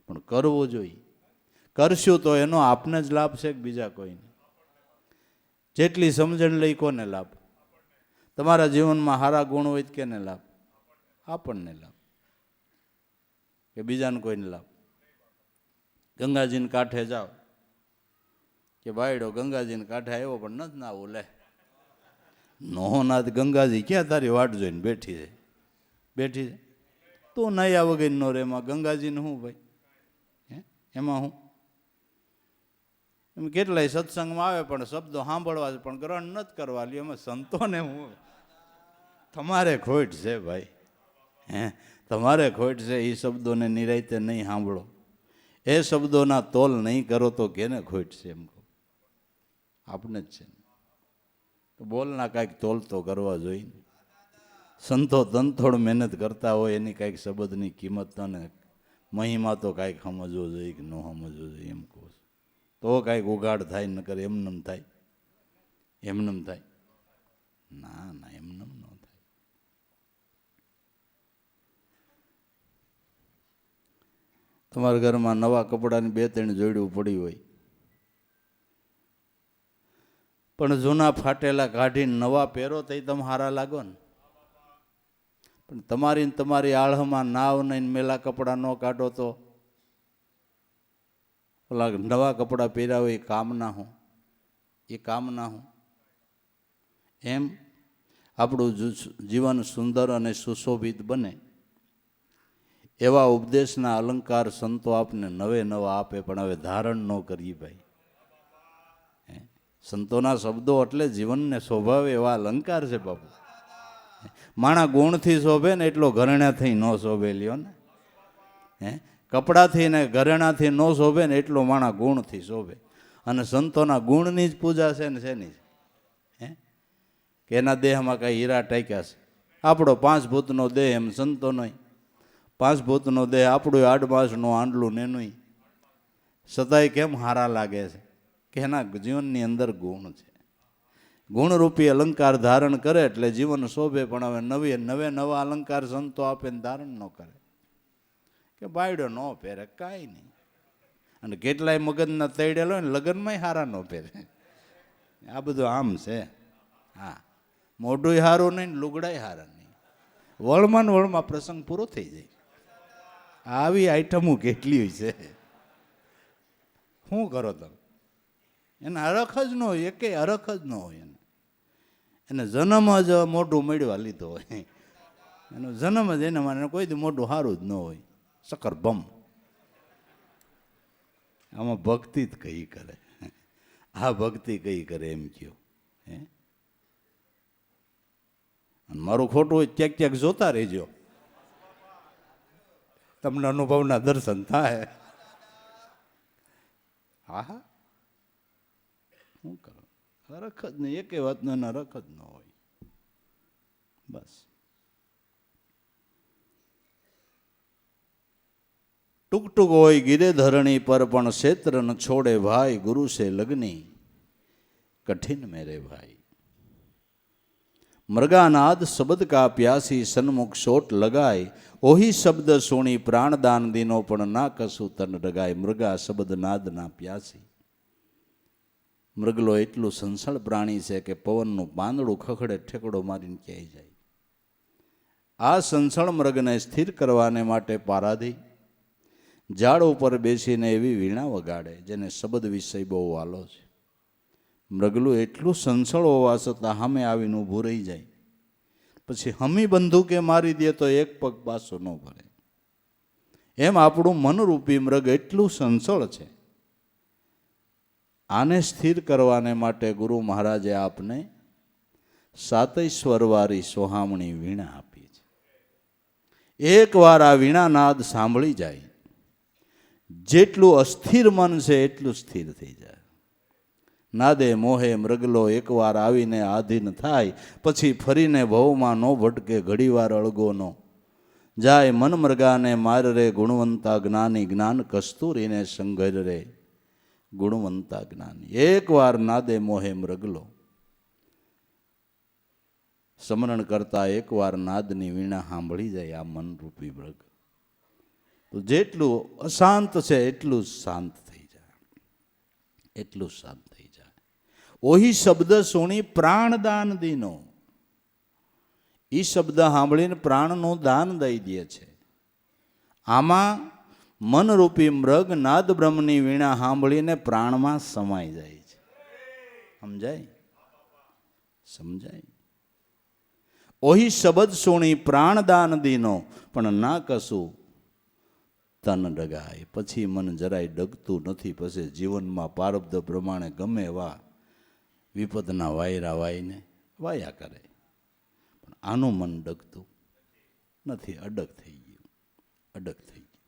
પણ કરવું જોઈએ. કરશું તો એનો આપને જ લાભ છે કે બીજા કોઈને? જેટલી સમજણ લઈ કોને લાભ? તમારા જીવનમાં સારા ગુણ હોય તો કેને લાભ? આપણને લાભ કે બીજાને કોઈને લાભ? ગંગાજીને કાંઠે જાઓ કે ભાઈડો ગંગાજીને કાંઠે આવ્યો પણ નથી ના આવું લે નો નાથ ગંગાજી ક્યાં તારી વાટ જોઈને બેઠી છે? બેઠી છે તું નહીં આ વગર નો રે એમાં ગંગાજીને શું ભાઈ? એમાં હું એમ કેટલાય સત્સંગમાં આવે પણ શબ્દો સાંભળવા છે પણ ગ્રહણ નથી કરવા લ્યો. એમાં સંતોને હું તમારે ખોટ છે ભાઈ, હે તમારે ખોટ છે. એ શબ્દોને નિરાયતે નહીં સાંભળો, એ શબ્દોના તોલ નહીં કરો તો કેને ખોટ છે એમ કહું, આપણે જ છે. તો બોલના કાંઈક તોલ તો કરવા જોઈએ. સંતો તનતોડ મહેનત કરતા હોય એની કાંઈક શબ્દની કિંમત અને મહિમા તો કાંઈક સમજવો જોઈએ કે ન સમજવો જોઈએ એમ કહું છું. તો કાંઈક ઉગાડ થાય, નકર એમનેમ થાય. એમનેમ થાય? ના ના, એમનેમ ન થાય. તમારા ઘરમાં નવા કપડાની 2-3 જોડ્યું પડી હોય, પણ જૂના ફાટેલા કાઢીને નવા પહેરો તો તમે હારા લાગો ને. પણ તમારી આળહમાં નાવ નહીં મેલા કપડાં ન કાઢો તો ઓલા નવા કપડાં પહેર્યા હોય એ કામના હું, એ કામના હું. એમ આપણું જીવન સુંદર અને સુશોભિત બને એવા ઉપદેશના અલંકાર સંતો આપને નવે નવા આપે, પણ હવે ધારણ ન કરીએ ભાઈ. સંતોના શબ્દો એટલે જીવનને શોભાવે એવા અલંકાર છે બાપુ. માણા ગુણથી શોભે ને એટલો ઘરેણાથી ન શોભે લ્યો ને. કપડાથી ને ઘરેણાથી ન શોભે ને એટલો માણા ગુણથી શોભે. અને સંતોના ગુણની જ પૂજા છે ને શેની છે? કે એના દેહમાં કાંઈ હીરા ટાંક્યા છે? આપણો 5 ભૂતનો દેહ એમ સંતો નહીં. 5 ભૂતનો દેહ આપણું 8 માસનું આંડલું નેનું, સદાય કેમ હારા લાગે છે? કે એના જીવનની અંદર ગુણ છે. ગુણરૂપી અલંકાર ધારણ કરે એટલે જીવન શોભે. પણ હવે નવા અલંકાર સંતો આપે ને ધારણ ન કરે, કે બાયડો ન પહેરે કાંઈ નહીં. અને કેટલાય મગજના તૈડેલો ને લગ્નમાં હારા ન પહેરે. આ બધું આમ છે. હા, મોઢું હારું નહીં, લુગડાય હારા નહીં. વળમાં પ્રસંગ પૂરો થઈ જાય. આવી આઈટમો કેટલી છે, શું કરો તમે? એને હરખ જ ન હોય, એકે હરખ જ ન હોય. એને જન્મ જ મોઢું મેળવા લીધો હોય. એનો જન્મ જ એને મને કોઈ દી મોઢું સારું જ ન હોય. સકર બમ. આમાં ભક્તિ જ કઈ કરે? આ ભક્તિ કઈ કરે એમ કયો? હે, અને મારું ખોટું હોય ક્યાંક જોતા રહેજો, તમને અનુભવના દર્શન થાય. હા હા, શું કરો? હરખ જ નહીં, એકે વાતનો એના હરખ જ ન હોય. બસ ટૂંક ટૂંક હોય ગીરે ધરણી પર, પણ ક્ષેત્ર ન છોડે ભાઈ. ગુરુ સે લગની કઠિન મેરે ભાઈ. મૃગાનાદ શબ્દ કા પ્યાસી, સન્મુખ શોટ લગાય. ઓહી શબ્દ સુણી પ્રાણદાન દીનો, પણ ના કશું તન રગાય. મૃગા શબ્દ નાદ ના પ્યાસી. મૃગલો એટલું સંસળ પ્રાણી છે કે પવનનું પાંદડું ખખડે ઠેકડો મારીને ક્યાંય જાય. આ સંસળ મૃગને સ્થિર કરવાને માટે પારાધી ઝાડ ઉપર બેસીને એવી વીણા વગાડે જેને શબ્દ વિષય બહુ વાલો છે. મૃગલું એટલું સંસળ હોવા છતાં સામે આવીને ઊભું રહી જાય. પછી હમી બંદૂકે મારી દે તો એક પગ પાછો ન ભરે. એમ આપણું મનરૂપી મૃગ એટલું સંસળ છે. આને સ્થિર કરવાને માટે ગુરુ મહારાજે આપને 7 સ્વરવાળી સોહામણી વીણા આપી છે. એકવાર આ વીણાનાદ સાંભળી જાય, જેટલું અસ્થિર મન છે એટલું સ્થિર થઈ જાય. નાદે મોહે મૃગલો એકવાર આવીને આધીન થાય, પછી ફરીને ભવમાં ન ભટકે. ઘડીવાર અળગોનો જાય મન મૃગાને માર રે. ગુણવંતા જ્ઞાની જ્ઞાન કસ્તુરીને સંઘર રે. ગુણવંતા જ્ઞાની એકવાર નાદે મોહે મૃગલો સ્મરણ કરતા એકવાર નાદની વીણા સાંભળી જાય આ મનરૂપી મૃગ, તો જેટલું અશાંત છે એટલું શાંત થઈ જાય. એટલું શાંત થઈ જાય. ઓહી શબ્દ સુણી પ્રાણદાન દીનો. એ શબ્દ સાંભળીને પ્રાણનું દાન દઈ દે છે. આમાં મનરૂપી મૃગ નાદ બ્રહ્મની વીણા સાંભળીને પ્રાણમાં સમાઈ જાય છે. સમજાય? સમજાય? ઓહી શબ્દ સુણી પ્રાણદાન દીનો, પણ ના કશું તન ડગાય, પછી મન જરાય ડગતું નથી. પછી જીવનમાં પારબ્ધ પ્રમાણે ગમે એવા વિપદના વાયરા વાઈને વાયા કરે, પણ આનું મન ડગતું નથી, અડગ થઈ ગયું, અડગ થઈ ગયું.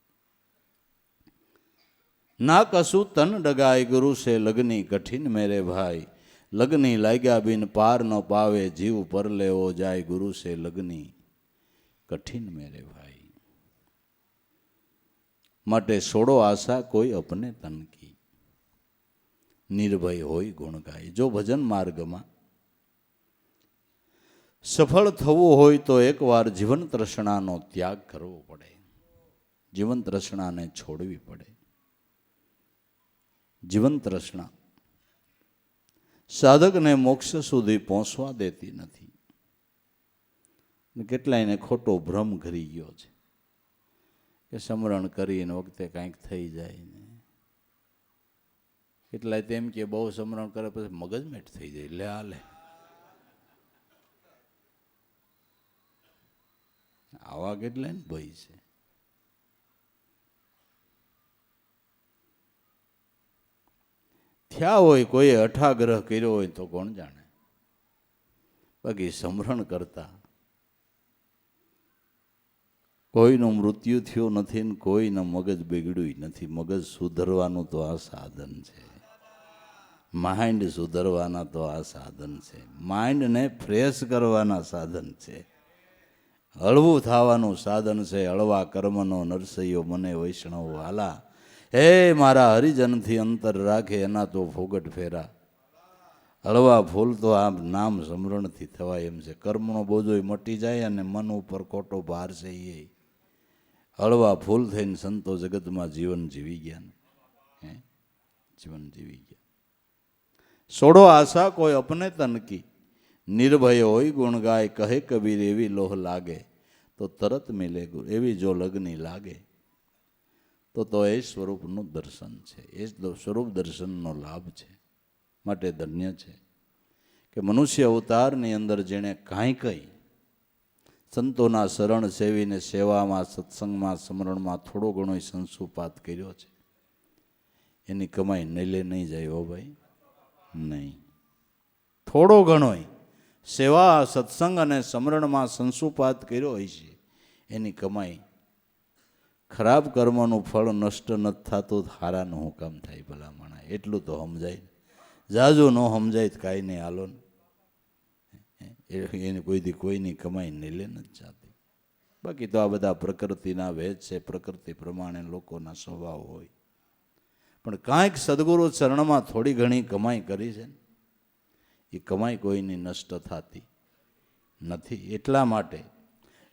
ના કશું તન ડગાય, ગુરુ છે લગની કઠિન મેરે ભાઈ. લગની લાગ્યા બિન પાર ન પાવે, જીવ પર લેવો જાય. ગુરુ છે લગની કઠિન મેરે ભાઈ. માટે છોડો આશા કોઈ અપને તન કી, નિર્ભય હોય ગુણ ગાય. જો ભજન માર્ગમાં સફળ થવું હોય તો એકવાર જીવન તૃષ્ણાનો ત્યાગ કરવો પડે, જીવન તૃષ્ણાને છોડવી પડે. જીવન તૃષ્ણા સાધકને મોક્ષ સુધી પહોંચવા દેતી નથી. કેટલાયને ખોટો ભ્રમ કરી ગયો છે કે સમરણ કરીને વખતે કાંઈક થઈ જાય ને. કેટલાય તેમ કે બહુ સમરણ કરે પછી મગજમેટ થઈ જાય, લે હાલે. આવા કેટલાય ને ભય છે. થયા હોય કોઈએ અઠાગ્રહ કર્યો હોય તો કોણ જાણે, બાકી સમરણ કરતા કોઈનું મૃત્યુ થયું નથી ને કોઈનું મગજ બગડ્યું નથી. મગજ સુધરવાનું તો આ સાધન છે, માઇન્ડ સુધરવાના તો આ સાધન છે, માઇન્ડને ફ્રેશ કરવાના સાધન છે, હળવું થવાનું સાધન છે. હળવા કર્મનો નરસૈયો મને વૈષ્ણવ હાલા. હે મારા હરિજનથી અંતર રાખે એના તો ફોગટ ફેરા. હળવા ફૂલ તો આ નામ સમરણથી થવાય એમ છે. કર્મનો બોજો મટી જાય અને મન ઉપર ખોટો ભાર છે એ હળવા ફૂલ થઈને સંતો જગતમાં જીવન જીવી ગયા ને, જીવન જીવી ગયા. છોડો આશા કોઈ અપને તન કી, નિર્ભય હોય ગુણ ગાય. કહે કબીર એવી લોહ લાગે તો તરત મિલે ગુરુ. એવી જો લગની લાગે તો એ સ્વરૂપનું દર્શન છે, એ સ્વરૂપ દર્શનનો લાભ છે. માટે ધન્ય છે કે મનુષ્ય અવતારની અંદર જેણે કાંઈ કંઈ સંતોના શરણ સેવીને સેવામાં, સત્સંગમાં, સ્મરણમાં થોડો ઘણો સંશુપાત કર્યો છે, એની કમાઈ નલે નહીં જાય હો ભાઈ, નહીં. થોડો ઘણો સેવા, સત્સંગ અને સ્મરણમાં સંશુપાત કર્યો હોય છે, એની કમાઈ. ખરાબ કર્મનું ફળ નષ્ટ નથી થતું, હારાનું હું કામ થાય ભલામણા, એટલું તો સમજાય. જાજુ ન સમજાય તો કાંઈ નહીં, હાલો ને. એને કોઈની કમાઈ નીલે નથી જાતી. બાકી તો આ બધા પ્રકૃતિના ભેદ છે, પ્રકૃતિ પ્રમાણે લોકોના સ્વભાવ હોય. પણ કાંઈક સદગુરુ ચરણમાં થોડી ઘણી કમાઈ કરી છે ને, એ કમાઈ કોઈની નષ્ટ થતી નથી. એટલા માટે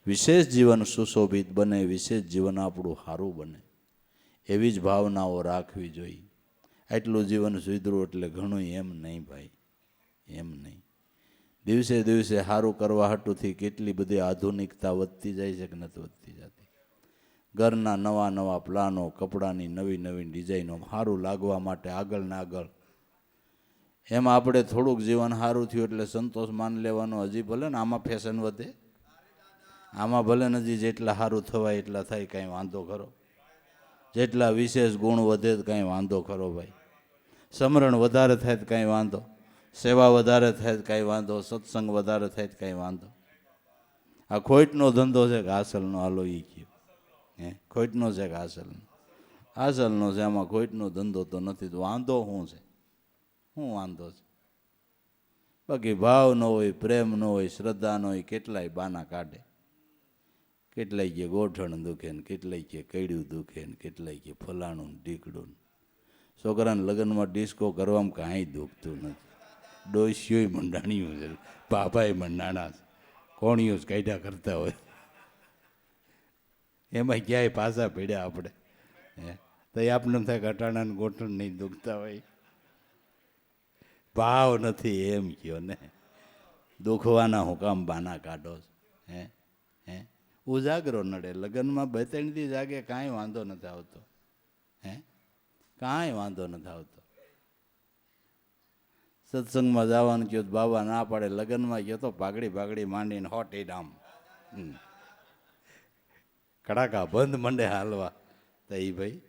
વિશેષ જીવન સુશોભિત બને, વિશેષ જીવન આપણું સારું બને, એવી જ ભાવનાઓ રાખવી જોઈએ. આટલું જીવન સુધરું એટલે ઘણું એમ નહીં ભાઈ, એમ નહીં. દિવસે દિવસે સારું કરવા હાટુથી કેટલી બધી આધુનિકતા વધતી જાય છે કે નથી વધતી જતી. ઘરના નવા નવા પ્લાનો, કપડાની નવી નવી ડિઝાઇનો, સારું લાગવા માટે આગળ ને આગળ. એમાં આપણે થોડુંક જીવન સારું થયું એટલે સંતોષ માન લેવાનો. હજી ભલે ને આમાં ફેશન વધે, આમાં ભલે ને હજી જેટલા સારું થવાય એટલા થાય, કાંઈ વાંધો ખરો? જેટલા વિશેષ ગુણ વધે તો કાંઈ વાંધો ખરો ભાઈ? સમરણ વધારે થાય તો કાંઈ વાંધો, સેવા વધારે થાય તો કાંઈ વાંધો, સત્સંગ વધારે થાય તો કાંઈ વાંધો? આ ખોટનો ધંધો છે કે હાસલનો? હાલો એ કહ્યું, ખોટનો છે કે હાસલનો? હાસલનો છે. આમાં ખોટનો ધંધો તો નથી. તો વાંધો શું છે? શું વાંધો છે? બાકી ભાવ ન હોય, પ્રેમ ન હોય, શ્રદ્ધા ન હોય, કેટલાય બાના કાઢે. કેટલાય કે ગોઠણ દુખે ને, કેટલાય કે કૈડ્યું દુખે ને, કેટલાય કે ફલાણું ઢીકડું. છોકરાને લગ્નમાં ડિસ્કો કરવામાં કાંઈ દુખતું નથી. ડોસીઓય મંડાણીયું છે, બાપાએ મંડાણા છે, કોણીઓ જ કાઢ્યા કરતા હોય. એમાં ક્યાંય પાછા પીડ્યા આપણે, તો એ આપણને થાય ઘટાડાને ગોઠણ નહીં દુખતા હોય. ભાવ નથી એમ કયો ને. દુખવાના હું કામ બાના કાઢો? હે ઉજાગરો નડે લગ્નમાં, 2-3 દી જાગે, કાંઈ વાંધો નથી આવતો. કાંઈ વાંધો નથી આવતો. સત્સંગમાં જવાનું કહ્યું બાબા ના પાડે, લગ્નમાં ગયો તો પાઘડી માંડીને હોટી ડામ કડાકા બંધ મંડે હાલવા. તો એ ભાઈ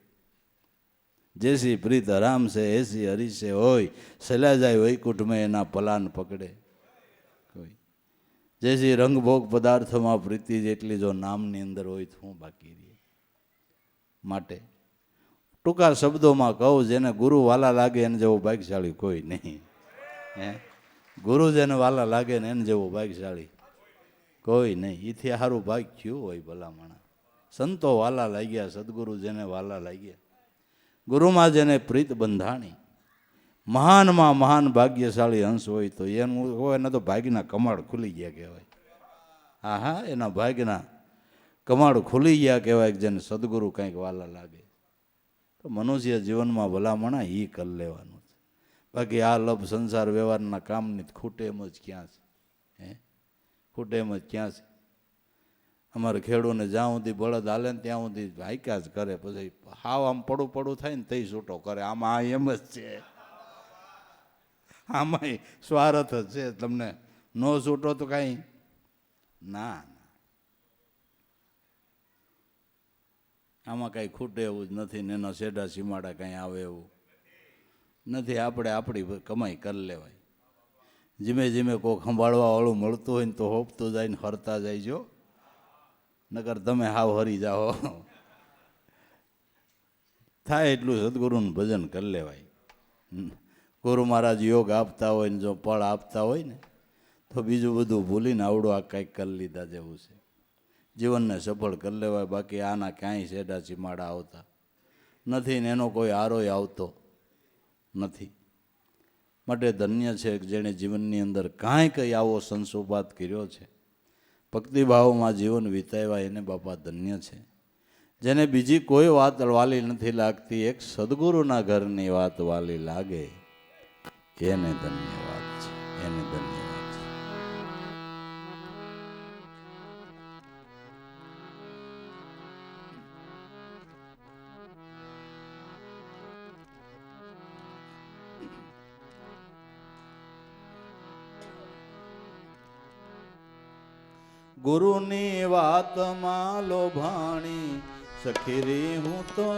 જેસી પ્રીત રામ છે એસી હરીશે હોય સલા જાય વૈકુંઠમાં એના પલાન પકડે કોઈ જેસી રંગભોગ પદાર્થોમાં પ્રીતિ જેટલી જો નામની અંદર હોય તો હું બાકી રહે. માટે ટૂંકા શબ્દોમાં કહું, જેને ગુરુ વાલા લાગે એને જેવો ભાગ્યશાળી કોઈ નહીં. હે ગુરુ જેને વાલા લાગે ને એને જેવો ભાગ્યશાળી કોઈ નહીં. એથી સારું ભાગ થયું હોય ભલામણા. સંતો વાલા લાગ્યા, સદગુરુ જેને વાલા લાગ્યા, ગુરુમાં જેને પ્રીત બંધાણી, મહાનમાં મહાન ભાગ્યશાળી અંશ હોય તો એનું હોય ને તો ભાગ્યના કમાડ ખુલી ગયા કહેવાય. હા હા, એના ભાગ્યના કમાડ ખુલી ગયા કહેવાય જેને સદગુરુ કંઈક વાલા લાગે. તો મનુષ્ય જીવનમાં ભલામણા એ કરી લેવાનું છે. બાકી આ લભ સંસાર વ્યવહારના કામની ખૂટે એમ જ ક્યાં છે? હે ખૂટે એમ જ ક્યાં છે? અમારે ખેડૂને જ્યાં સુધી બળદ હાલે ને ત્યાં સુધી હાઈકા જ કરે, પછી હાવ આમ પડું પડું થાય ને તઈ છૂટો કરે. આમાં એમ જ છે, આમાં સ્વાર્થ જ છે. તમને નો છૂટો તો કાંઈ ના, આમાં કાંઈ ખૂટે એવું જ નથી ને એના શેઢા સીમાડા કાંઈ આવે એવું નથી. આપણે આપણી કમાઈ કરી લેવાય. ધીમે ધીમે કોઈ સંભાળવા વાળું મળતું હોય ને તો હોપતું જાય ને હરતા જાય. જો નકર તમે હાવ હરી જાઓ. થાય એટલું સદગુરુનું ભજન કરી લેવાય. ગુરુ મહારાજ યોગ આપતા હોય ને જો પળ આપતા હોય ને તો બીજું બધું ભૂલીને આવડું આ કંઈક કરી લીધા જેવું છે. જીવનને સફળ કરી લેવાય. બાકી આના ક્યાંય શેઢા ચીમાડા આવતા નથી ને એનો કોઈ આરોય આવતો નથી. માટે ધન્ય છે કે જેણે જીવનની અંદર કાંઈ આવો સંશોપાત કર્યો છે, ભક્તિભાવમાં જીવન વિતાવ્યા, એને બાપા ધન્ય છે. જેને બીજી કોઈ વાત વાલી નથી લાગતી, એક સદગુરુના ઘરની વાત વાલી લાગે, એને ધન્યવાદ છે, એને ધન્યવાદ છે. ગુરુની વાતમાં લોભાણી સખી રે હું તો,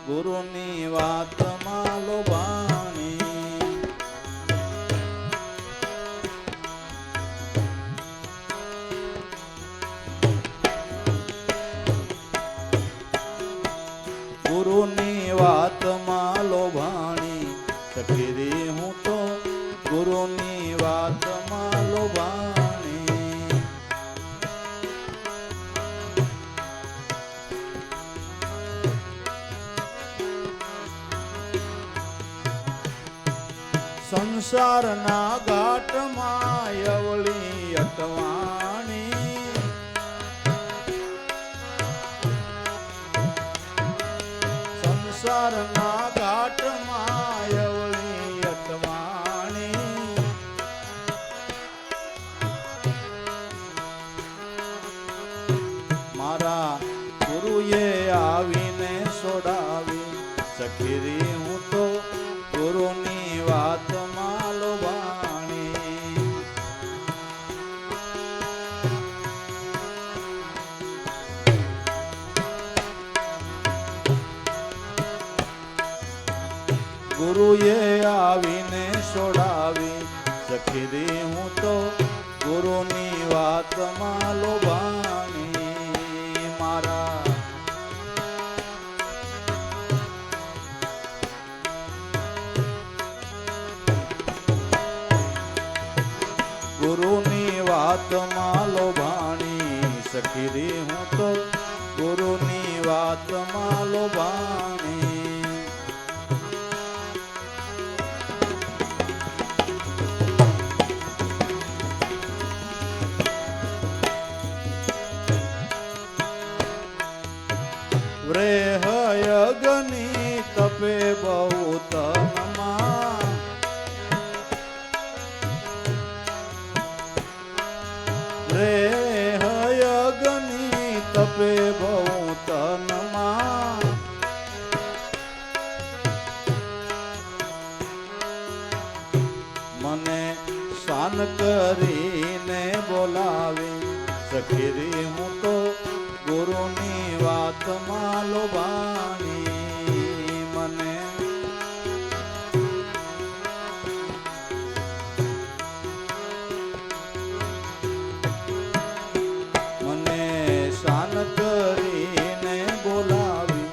ગુરુની વાતમાં લોભાણી. ગુરુની વાતમાં લોભાણી સખી રે હું તો, ગુરુની વાતમાં લોભાણી. સંસારના ઘાટમાં યવળી અટવાણી, સંસારના ઘાટમાં યવળી અટવાણી. મારા ગુરુએ આવીને સોડાવી સખીરી હું તો, ગુરુની વાતમાં લોભાણી. ગુરુએ આવીને સોડાવી સખીરી હું તો, ગુરુની વાતમાં લોભાણી. મારા ગુરુની વાતમાં લોભાણી સખી રે હું તો, ગુરુની વાતમાં લોભાણી. વ્રેહ યજ્ઞની તપે બહુ તનમાં, રેહ યજ્ઞની તપે બહુ તનમાં. મને શાન કરીને બોલાવી સખીરી હું તો, ગુરુની ગુરુની વાતમાં લોભાણી મને મને શાન કરીને બોલાવી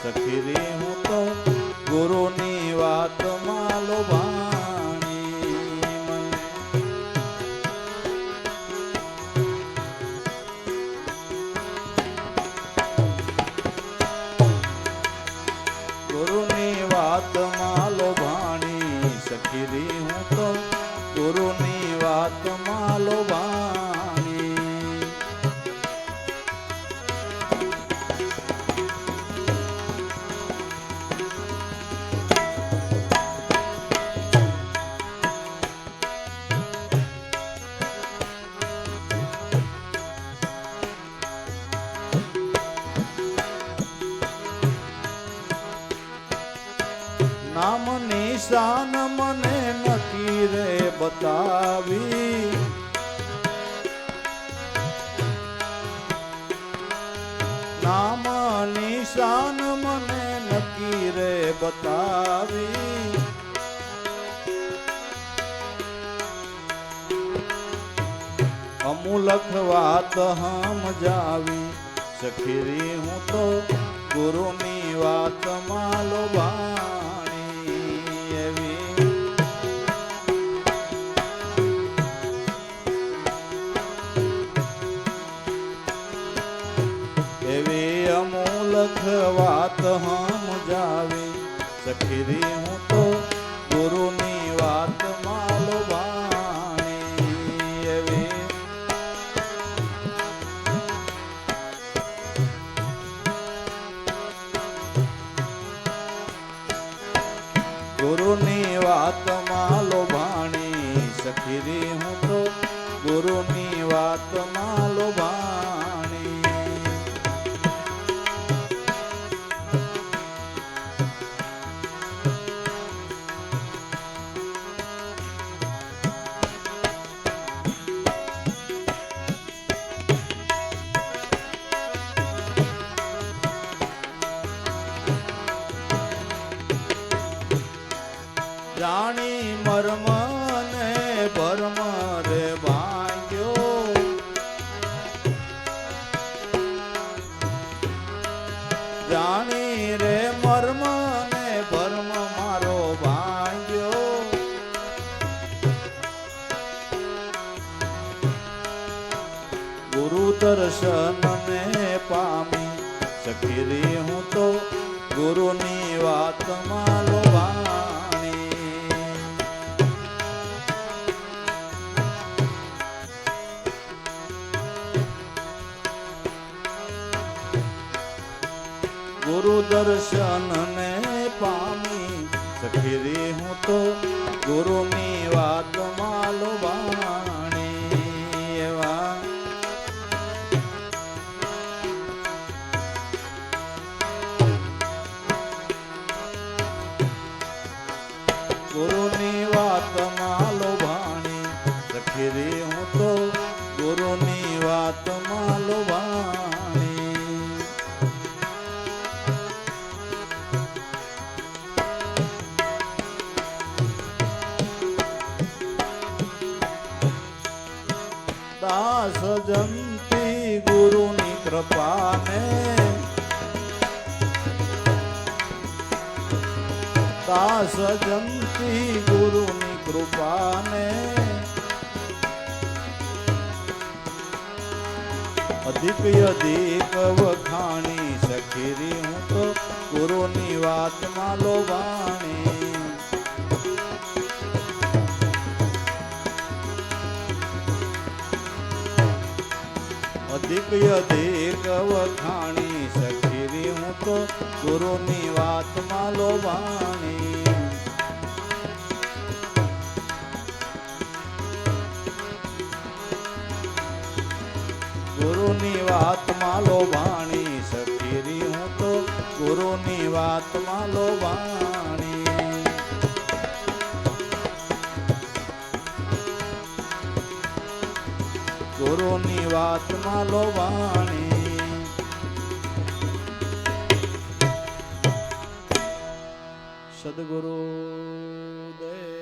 સખી રે હું તો ગુરુની વાતમાં લોભાણી મને ગુરુની વાતમાં લોભાણી સખી રે હું તો ગુરુની વાતમાં લોભાણી નામ નિશાન મને નક્કી રે બતાવી નામ નિશાન મને નક્કી રે બતાવી અમૂલક વાત સમજાવી સખી રે હું તો ગુરુની વાતમાં લોભાણી એવી અમૂલક વાત સમજાવી સખી રે હું તો ગુરુની વાતમાં લોભાણી એવી ગુરુની વાતમાં લોભાણી સખી રે હું તો ગુરુની વાતમાં લોભાણી જાણી મર્મ ને ભરમ રે ભાંગ્યો જાણી રે મર્મ ને ભરમ મારો ભાંગ્યો ગુરુ દર્શન ને પામી સખી રે હું તો ગુરુની વાતમાં લોભાણી ગુરુ દર્શન ને પામી સખી રે હું તો ગુરુની વાતમાં લોભાણી એવા ગુરુની વાતમાં લોભાણી સખી રે હું તો ગુરુની વાતમાં લોભાણી દાસ જંતી ગુરુની કૃપાને દાસ જંતી ગુરુની કૃપાને અધિક અધિક વખાણી સખી રે હું તો ગુરુની વાતમાં લોભાણી અધિક અધિક વખાણી સખી રે હું તો ગુરુની વાતમાં લોભાણી ગુરુની વાતમાં લોભાણી સખી રે હું તો ગુરુની વાતમાં લોભાણી ગુરુની વાતમાં લોભાણી સદગુરુ દેવ